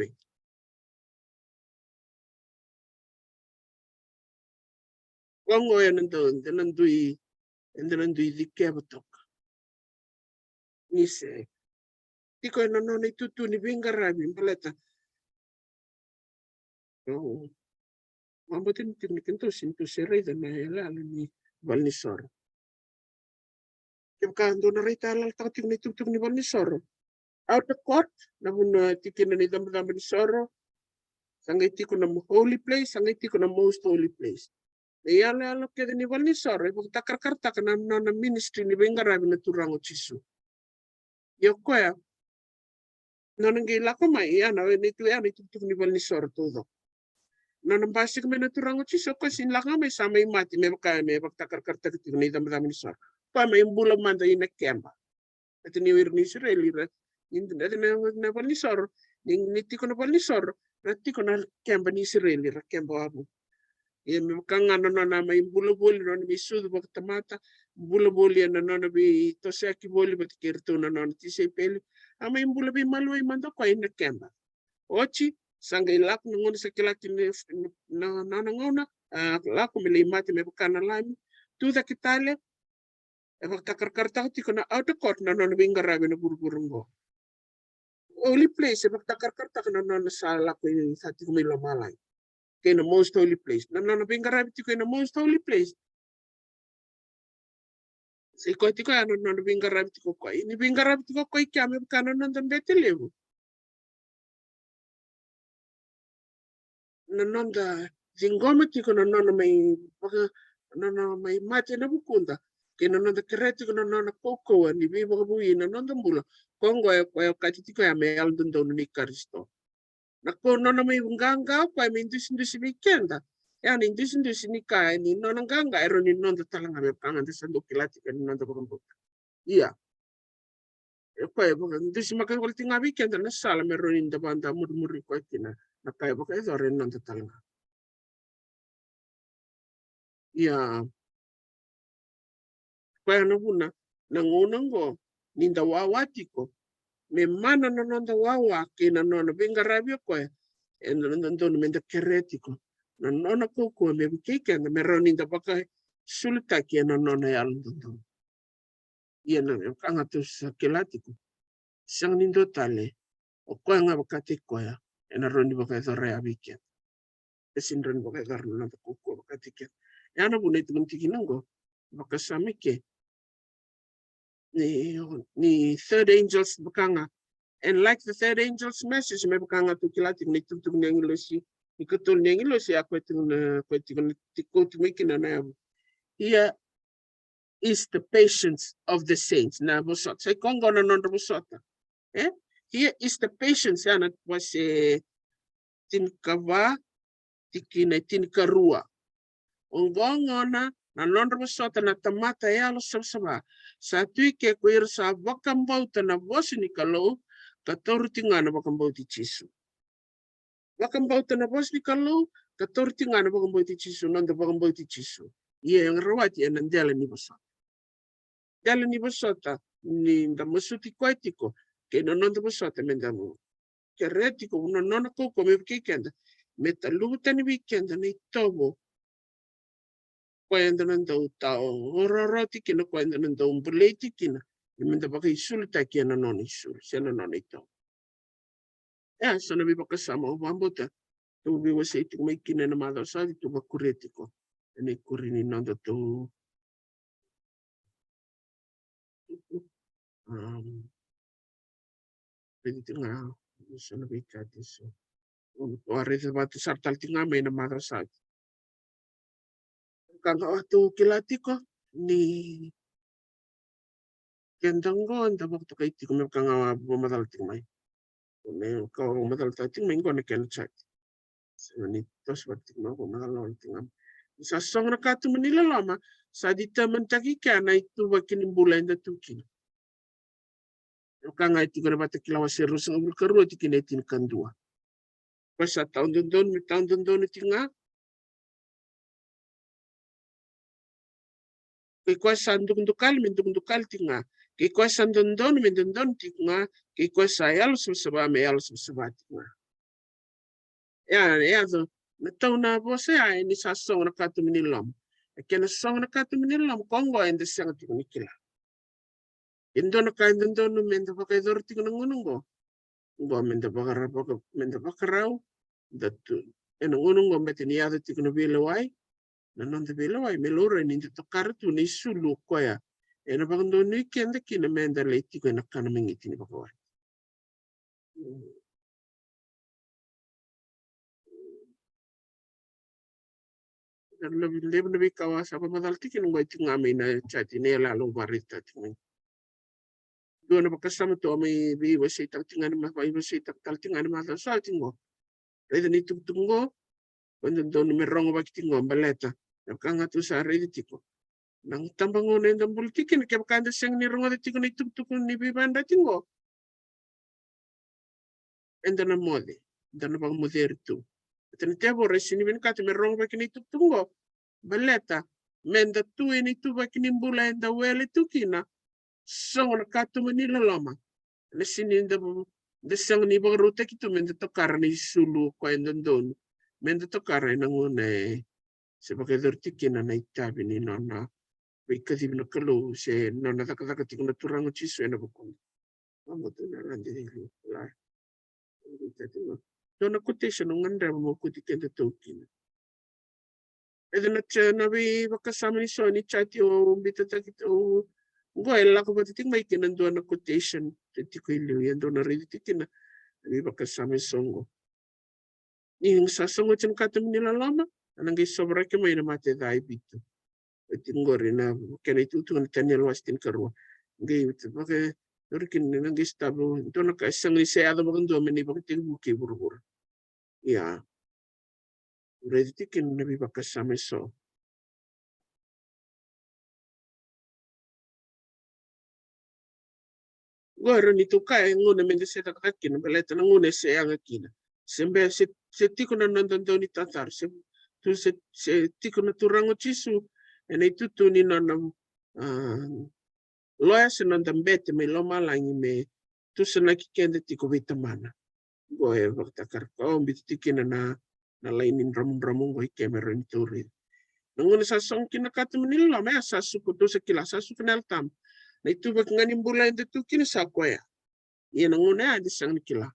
wango yan nandui dikke batok nise tiko no tutu ni bingarabi paleta no mambotin tiknikin to sinto seray na yala ni Balnisor kim do na rita lal tatik ni tutuk ni Balnisor out of court na mun tikin ni dam ni Soro sangay tiko na holy place sangay tiko na most holy place yala alo kede ni Balnisor ibang takar-karta na ministry ni bingarabi na turango chisu yoko ya nananggila ko mai ana itu ni Balnisor todo nanambasik me naturango chiso ko sinlaka may samay mati me baktakar-karta ni dam-dam ni Sor pa may bulang manda ina kemba at ni wirni Israeli hindi na Balnisor niti ko na Balnisor rati ko na kemba ni Israeli ra kemba abo kang ano na may bulaboli no may sudo baktamata bulaboli na no bi tosaki boli batkirto na no tisay peli may bulabi malway manda ko ina kemba ochi sangay lak ngon sa kilaki na nangona lako milimati me bakana lami tuda kitale baktakarkarta ko na out of court na no bingarabi na burburungo only place baktakarkarta na no sa lako sa tiko milamalay in the most holy place. Nanabingarabi ko in the most holy place. Sa iko tiko ano nanabingarabi ko ko. Inibingarabi ko ko ikame kanon nandan betelevo. Nananda zingoma tiko nanana may mati na bukunda. Kinananda kereti ko nanana koko ni bibo buwi nananda mula. Kongo ya katitiko ya may aldon daw ni Karisto. Nakono na may ganga pa may indus weekend yan indus ni ka ni no nang ganga ero ni non talaga may pangan sa dokilati kan non da bang iya pa indus makakul tinga weekend na sala meron in da banda murmuri ko tina nakaya ba kayo rin non talaga iya pa ano huna nangunang go ninda wawati ko me mana no da wawa kina no bingarabi ko en nandun menda keretiko na nona koko me kike na meroni da baka sulta ki na nona ya nandun ia na kanga tu sakelatiko sang nindo tale o ko nga bakati ko ya en roni baka zore abike esin roni baka garno na koko bakati ke ya na bunai tumen tikinango baka samike ni third angels bakanga. And like the third angel's message, may bakanga tu kilati ni tutung ni ngilosi, ni ketul ni ngilosi aku itu tikut mikin na. Here is the patience of the saints. Na bosot. Saya kongo na non bosota. Here is the patience. Yana was tinkava tikina tinkarua. Ongongona na non bosota na tamata ya lo sabsaba. Sa tuike kuir sa wakambauta na bosi ni kalau kator tingana bakambau ti Jesu. Bakambau na bos ni kalau kator tingana bakambau ti Jesu nanda bakambau ti Jesu. Ia yang rawati yang nandela ni bosota. Dela ni bosota ni ndamasuti kwaitiko ke nonda bosota mendamu. Keretiko nona koko me kikenda meta luta ni weekend ni tobo. Kwenda nanda utao ororoti kina kwenda nanda umbuleti kina. Menda baka isulta kina nona isul. Sena nona ito. Ya, sana biba kasama o bambuta. Tu biba sa iting may kinanamada sa ito makuretiko. Ani kurini nanda to. Pwede nga. Sana biba katiso. Wari sa batu sartal tinga may namada sa ito. Kanga watu kilatiko ni kendanggo anda waktu kaitiko may kanga bumadal tingmay. Kau madal tating may ngone ken chat. Ni tos batik mo ko makalon tingam. Sa song na katu Manila lama sa dita mentaki kana itu bakin bulan da tukin. Kanga itu kana batik lawa serus ngul keru tikin etin kandua. Pas tahun dondon tinga. Kikwa sandung dukal tinga. Kikwa sandondon mendondon tinga. Kikwa sayal susaba meyal susaba tinga. Ya so natau na bose ai ni sa song na katu minilam. Kena song na katu minilam kongo ende sang tiknikila. Indo na kain dondo no menda pakai dorti kuna ngunungo. Ngo menda bakara baka menda bakarau datu eno ngunungo meti ni ada tikuna bilawai. Na non de bilawai melora ni to kartu ni sulu koya. Eno bakando ni kenda kina menda leti kuna kana mengiti ni bakawai. Lebih kawas apa madal tikin ngoi tingami na chati ne lalu barita tingin. Dua na pakasama to may bi wasi tak tingan mas bai wasi tak tal tingan mas sa tingo. Reda ni tungtungo when don merong ba tingo baleta. Kanga tu sa reda tiko. Nang tambango na ndang bultikin ke bakanda seng ni rongo tiko ni tungtukun ni bi banda tingo. Enda na mode. Enda na bang moder tu. Tenetebo resini ben kat merong ba kini tungtungo. Baleta menda tu ini tu bakini bula enda wele tu kina song na katu Manila lama na sininda de sang ni bang ruta kitu menda to karni sulu ko endon menda to karni nangune sebagai dortikina na itabi ni nona ikati na kalu se nona takataka tikuna turang chisu ena bukun amo tu na randi ni la nona quotation nganda mo kutikenda tokina. Ito na bi makasama ni Sony chat yung bitata kito goy la ko batiting may kinando na quotation ti ko iliw yan do na rin tikin na bi makasama songo. Yung sasongo chan katum nila lama anang gi sobra ke may namate dai bito. Tinggo rin na kena itu na tanyal wastin karwa. Ngi bakay urikin nang gistabo ito na kaisang liseado bakando meni bakiting buki buru-buru. Ya. Ready tikin na bi makasama so. Goro ni tuka ngune mende se takakin beleta ngune se anga kina. Sembe se tiko na nandando ni tatar se tu se tiko na turango chisu ene itu tu ni nanam loya se nandam bete me loma langi me tu se na kikende tiko vitamana. Goe baktakar ko bitikin na lainin ramung-ramung goe kemeron turi. Nangun sasong kinakatu manila may asasu kuto sa kila sasu kenal tam. Na itu bak nganim bula itu tukin sa koya. Iya nangun di sang kila.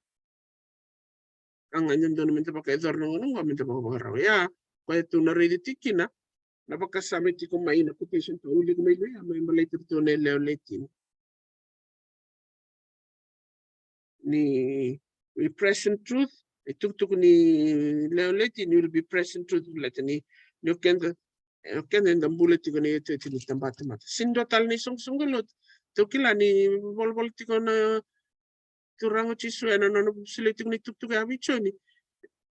Ang anyan doon minta pakai idor nangun nga minta pakai ya. Kaya tu naridi tikin na. Napakasama ti kumain na quotation to uli kumay ya may malay to na leoletin. Ni present truth ituktuk ni leoletin will be present truth ni kenda bullet ko ni ito ni tambat sindo tal ni sungsunggulot to kila ni bol tiko na turango chisu na sulitik ni tuktuk abicho ni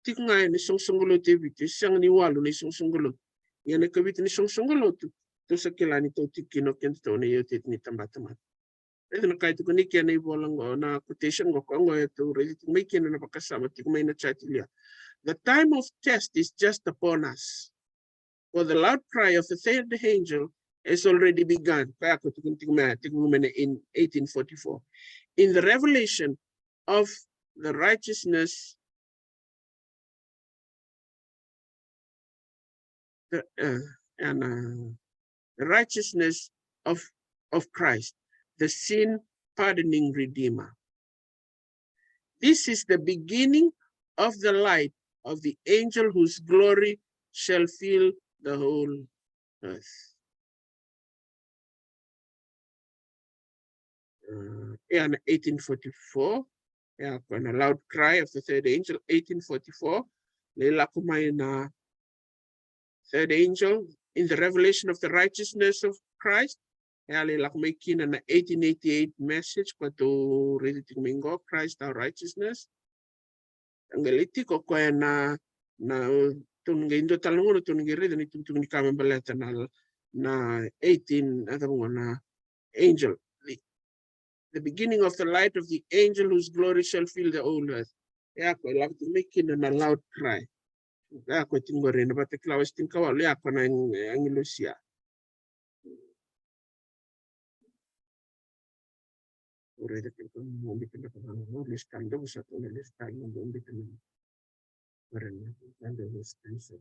tik nga ni sungsunggulot ibit isang ni walo ni sungsunggulot yan na kabit ni sungsunggulot to sa kila ni to tikino kenda to ni ito ni tambat itu na kahit ko ni kaya na ibolang na quotation ko kung ito ready to make na napakasama ti kumay na chat ilya. The time of test is just upon us. For the loud cry of the third angel has already begun. Kaya ko tigumena in 1844. In the revelation of the righteousness the righteousness of Christ, the sin pardoning Redeemer. This is the beginning of the light of the angel whose glory shall fill the whole earth. In 1844, when a loud cry of the third angel, 1844, Leila kumay na third angel in the revelation of the righteousness of Christ. Leila kumay kina na 1888 message kwa to ready to mingo Christ our righteousness. Ang galiti ko kaya na tunggay indo talong tunggay rin ni tunggay kami baleta na 18 na angel. The beginning of the light of the angel whose glory shall fill the whole earth. Kaya ko lang to make it a loud cry. Kaya ko tinggo rin na batik lawas tingkawal ya ko na ang ilusya. Uri da ko mo bitin na ko listan do sa to listan mo bitin. Uri na and the listan sa.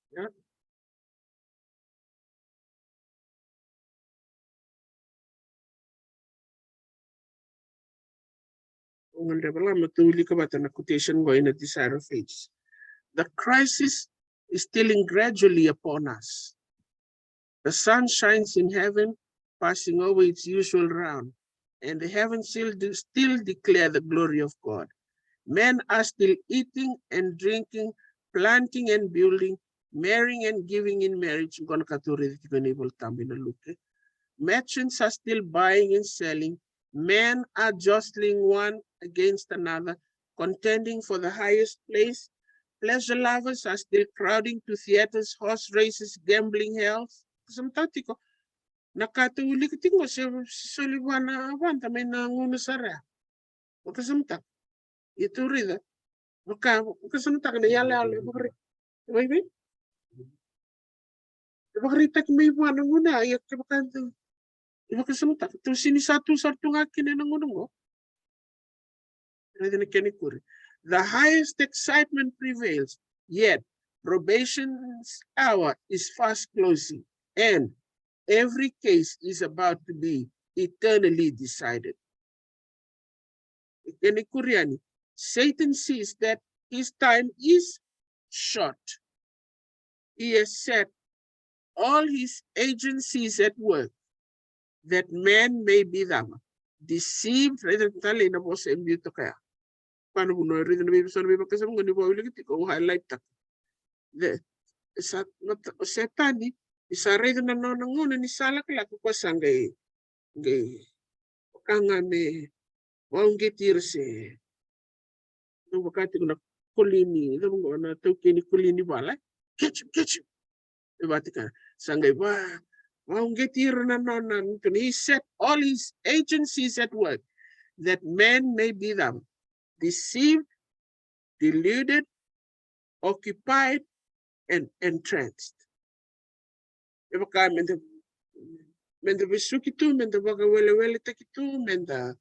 Yeah. Quotation going at desire of age. The crisis is stealing gradually upon us. The sun shines in heaven, passing over its usual round, and the heavens still declare the glory of God. Men are still eating and drinking, planting and building, marrying and giving in marriage. Merchants are still buying and selling. Men are jostling one against another, contending for the highest place. Pleasure lovers are still crowding to theaters, horse races, gambling hells. Kasamtati ko, nakatuli ko tingo sa suliban na abanta may nanguno sara. Kasamtak. Ito rin. Kasamtak na yala-yala. Bakit? Bakit may buwan na muna? Ayak ka bakit? To sinisatu-satu akin na nangunong. The highest excitement prevails, yet probation's hour is fast closing, and every case is about to be eternally decided. Satan sees that his time is short. He has set all his agencies at work that man may be them deceived. Paano mo na rin na may kasama nga ni Boy ulit ko highlight ta. Setani isa rin na nangungunan ni salak-lak ko sanggay kanga me waong gitirse no wakati ko na kulini no na to kini kulini bala catch him ibati ka sanggay ba waong gitir na nanan he set all his agencies at work that men may be them deceived, deluded, occupied and entranced. Baka menda bisuki tu, menda baka wele takitu, menda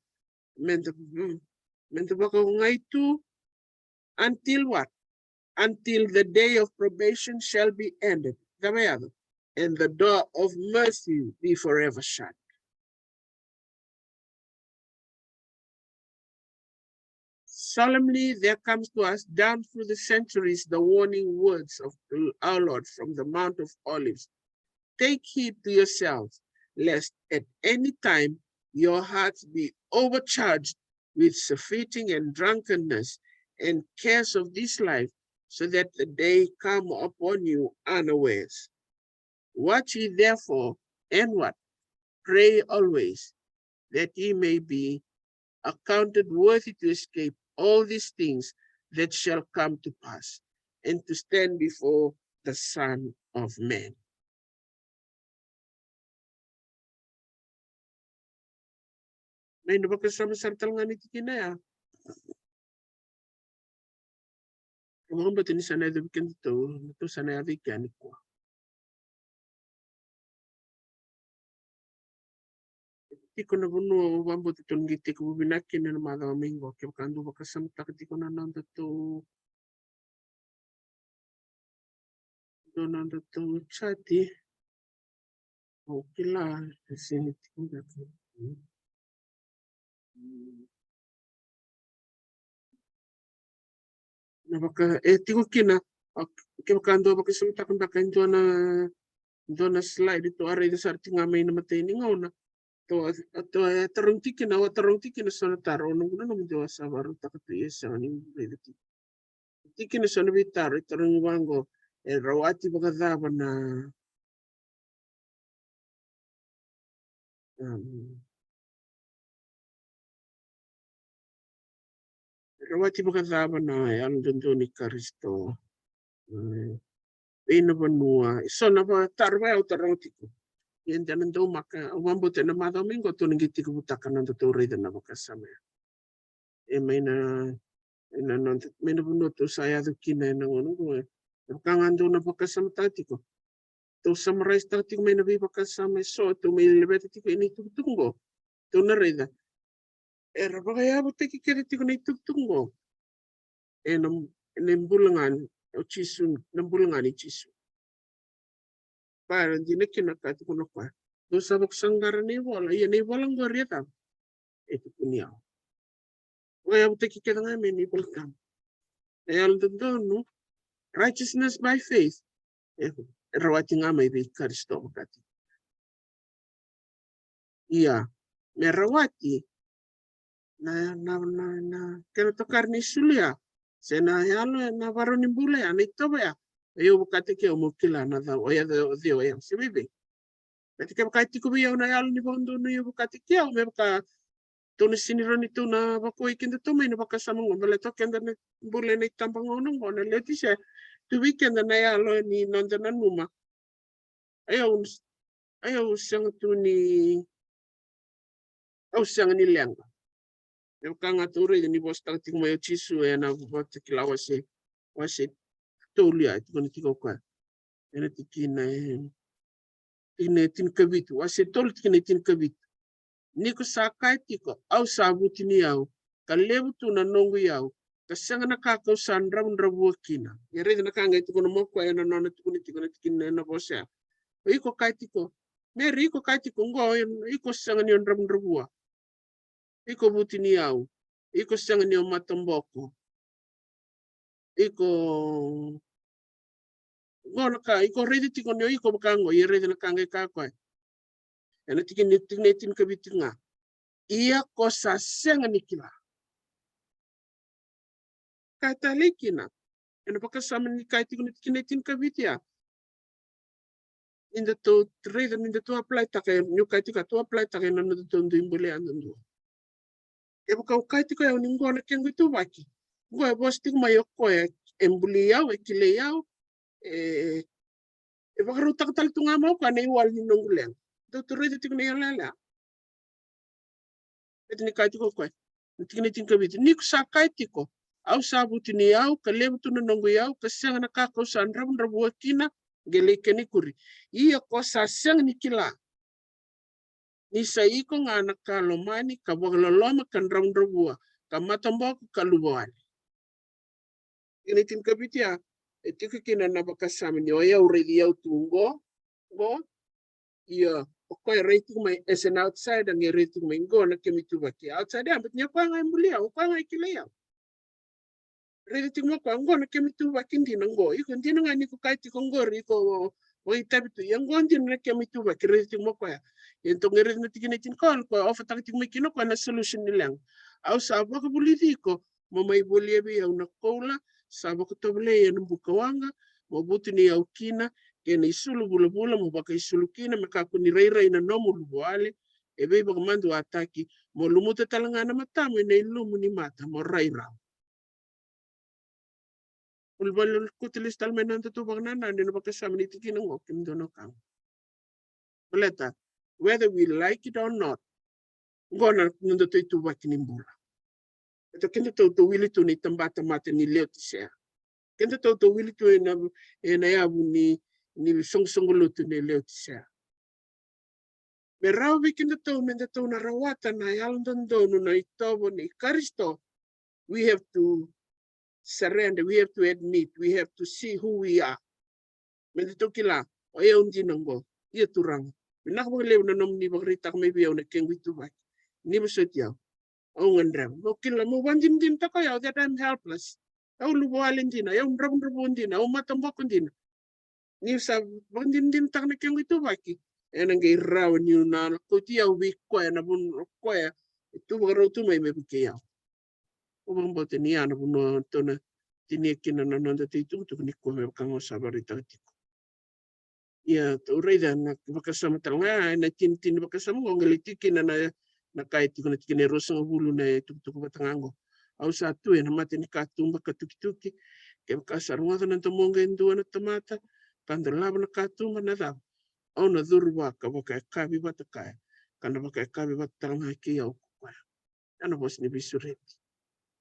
baka ungai tu, until what? Until the day of probation shall be ended. And the door of mercy be forever shut. Solemnly there comes to us down through the centuries the warning words of our Lord from the Mount of Olives. Take heed to yourselves, lest at any time your hearts be overcharged with surfeiting and drunkenness and cares of this life, so that the day come upon you unawares. Watch ye therefore, and what? Pray always, that ye may be accounted worthy to escape all these things that shall come to pass, and to stand before the Son of Man. May nabakasama sa talungan iti kinaya. Kung ba ito sana ibigan ito sana ibigan ko. Iti ko na buno, wambot itong giti ko binakin na mga domingo. Kaya kando bakasama takiti ko na nando to. Doon to chati. Okay lang. Kasi niti ko na ito. Nabaka, tiko kina. Kaya kando bakasama takang bakan doon na slide ito. Aray na sa ating amay na matay ni ngaw na. Ito ay tarong tiki na sa nataro. Nung naman diwa sa warong takatuya sa aning reality. Tiki na sa nabitaro. Tarong iwango. Rawati bagadaban na rawati bagadaban na ang dundo ni Karisto. Inabanua. So na ba tarwa o tarong tiko. Yan dyan daw maka umambuti na madamingo to nang giti kubutakan ng tutuloy na makasama. May nabunuto saya do kinay ng ano ko. Nakangando na bakasama tati ko. To summarize tati ko may nabibakasama so to may libeti ko initugtungo. To na rin. Era ba kaya mo tikikiriti ko na itugtungo. Nambulangan o chisun, nambulangan ni chisun. Parang di na kinakati ko na kwa. Doon sa baksanggaran ni wala, yan ay walang wariyata. Ito po niya. Kaya mo tikikita nga may nipulkan. Kaya doon, no? Righteousness by faith. Rawati nga may Karisto makati. Iya, may rawati na kinatokar ni Sulia. Sena yalo na varo ni bule, ito ba ya? Ayo bukati kaya umukila na daw, oya diyo yang si bibi. Pati kaya bukati ko biyaw na yalo ni bondo na yung bukati kaya, may baka tunis siniran ito na bakoy kinda to, may nabakasamang mabalato kanda na bule na itambang unong ko, na leti siya, tuwikend na yalo ni nandanan muma. Ayaw siyang ito ni, siyang niliyang. Yung kang aturi, ni boss taktik mayo chisu, na bukati kilawa si, tulia, ito ko nitiko kwa. Yan itikin na kabit. Wasi tol tikin kabit. Niko sakay tiko, au sabuti niyaw, kalebu tu na nongo yaw, kasanga nakakaw sandra undrabu kina. Yare na kanga ito ko na mokwa, yan na ito ko nitikin na bosya. Iko kay tiko, meri iko kay tiko, iko sanga niyo undrabu. Iko buti niyaw, iko sanga niyo matamboko. Iko ready tiko niyo iko makango, ready na kanga kakwa. Ena tikin kabit nga. Iya ko sa senga nikila. Katalikina. Ena pakasama ni kay tikin kabit ya. Inda to ready inda to apply take nyo kay tika to apply take na to imbole andu. E kay tika yung ningo na kengo ito baki. Go boss tik mayo ko embuli yaw kile yaw bakarutak tal tunga mo ka na iwal ni nonguleng. Tutuloy dito na yung lala. Ito ni kati ko kwa. Tingin kabit. Ni ko sa kati ko. au sabuti ni au kalebu tu nongo yau kasang na kakau sandra rabu kina geleke ni kuri iya ko sasang ni kila ni saiko ngana kalomani kabagaloloma kan rabu kamatambo kalubuan ini tim kapitia etika kina na bakasam ni oya uredi yau tunggo go iya okoy rating may as an outsider ng rating may go na kemitu baki outsider ambet niya kwa nga mulia o kwa nga ikilaya rating mo kwa ngo na kemitu baki hindi nango iko hindi nga ni ko kahit ikong gori ko o itabitu yang go hindi na kemitu baki rating mo kwa yung ngeri na tiginitin ko ko offer takiting may kino kwa na solution nilang au sabo ka politiko mo may boliebi au nakola sabo ko tobele yan bukawanga mo buti ni au kina kena isulu bula-bula mo baka isulu kina makaku ni rai-rai na nomu lubuale ebe baka mandu ataki mo lumuta talangana matamu na ilumu ni mata mo rai-rau ulbalul kutilis talmenan tutu baka nana na baka samin itikin ng okim dono kang baleta whether we like it or not ngona nunduto itu bakinimbula ito kinto to wili to ni tambata mata ni leo tisea kinto to wili to na yabu ni song-songuluto ni leo tisea merau bikin to menda to na rawata na yalndon dono na itobo ni Karisto we have to surrender we have to admit we have to see who we are menda to kila o ye undi nango ye turang nak lew na nom ni bagrita may biyaw na kengwi to ba ni besot yaw o ngandram o kila mo wandim din ta kayo that I'm helpless au lubualin din ayaw ndrabun din au matambok din ni sa wandim din tak na kengwi to ba ki enang kay raw ni na ko tiyaw wi ko na bun ko itu baro tu may bikaya o bang bote ni ana bun to na tinikin na nanda titu to ni ko kang sabarita tiko ya to reda na bakasama talanga na tin bakasama ngo ngelitikin na kahit ko na tikin rosang bulu na tutuk batangango au satu na mate ni katumba katuki ke bakasarunga na tomonga ndo na tomata pandalaba na katumba na daw au na dhurwa ka baka kabi bataka kana baka kabi batanga ki au kwa ana bos ni bisuret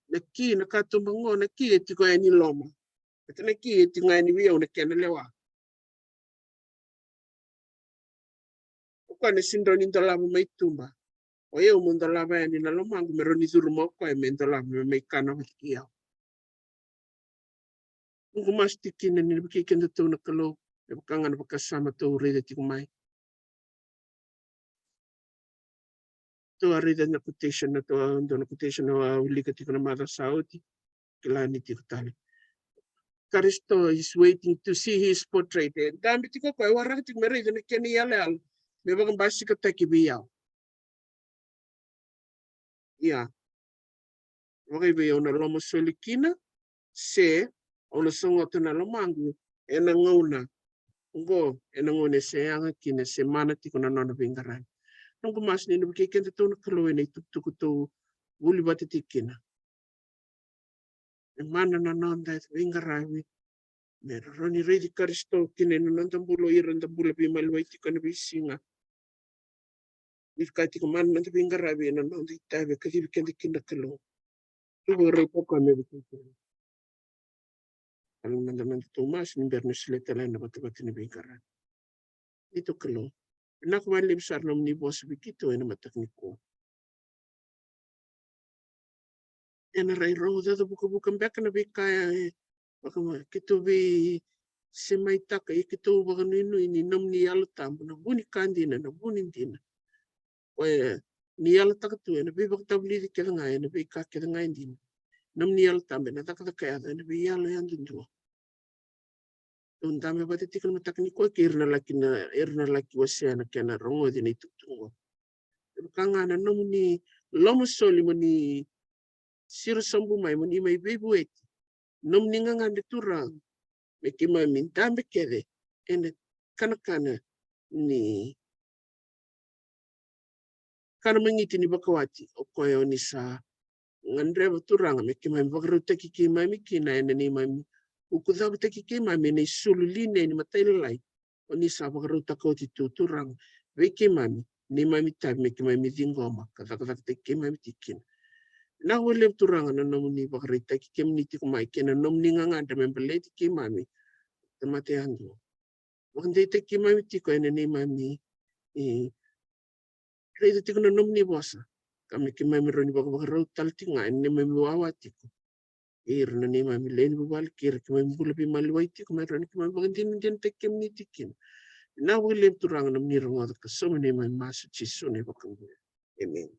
na ki na katumba ngo na ki ti ko ni loma na ki ti ngai ni wiyo na kena lewa kwa ni sindo ni ndalaba mai tumba o ye mo ndalaba ni na loma ngu mero ni dhuru mo kwa me ndalaba mai kana ki au ngu mastikin ni biki kenda to na kalo e bakanga na bakasama to rede ti kumai to arida na quotation na to ando na quotation na ulika ti kuna mata sauti kila ni ti kutali Karisto is waiting to see his portrait dambi ti ko kwa warang ti mere na keni yale me bakang basi ka taki biyaw ya wakay biyaw na lomo solikina se o na songo to na lomangu e na ngauna ngo e na ngone se anga kina se mana ti kuna nona bingaran nung kumas ni nabikikin to na kaloy na itutuko to uli batitikina e mana na nonda ito bingarawi meron ni Redi Karisto kine na nantambulo iran tambulo bimalway ti ka na bisinga Ifkati kuman na bingarawi na nonda itabi kakibikin ti kinakalo tuwa repo ka me bikikin alam naman Tomas ni Bernes Letala na batibati ni bingaran ito kalo Nakman libsar nom ni boss bikito na matakniko. Ena rai roda do buka-buka beka na bikaya baka kito bi semai taka kito baka nino ini nom ni alatam na buni kandina na buni dina. Oye ni alatak tu na bibak tabli di kaya ngai na bika kaya ngai dina. Nom ni alatam na taka kaya na bi yalo yan dun Tundame ba titikal matakniko kirna laki wasya na kaya na rongo dina itutungo. Kanga na nom ni lomo soli mo ni siro sambu mai mo ni mai bebu eti nom ni nga de turang me ki mai mintambe kede ene kana ni kana mangiti ni bakawati o koyo ni sa ngandre turang me ki mai bakru teki ki mai mikina ene ni mai ukudab teki ki mai me ni sululine ni matailai o ni sa bakru takoti turang ve ki mai ni mai mitabi me ki mai midingoma kata teki mai mitikin Na wele turanga na nomni bakarita ki kemniti kumai kena nomni nganga da membeleti ki mami tamate ando. Wakande te ki mami tiko ene ni mami reita tiko na nomni bosa. Kami ki mami roni bakarau taltinga ene mami wawa tiko. Na ni mami leni bubal kira ki mami bula pi maliwai tiko mami roni ki mami bakandin din te kemniti kin. Na wele turanga nomni rongo da kasome ne mami masu chisu ne bakangu. Amen.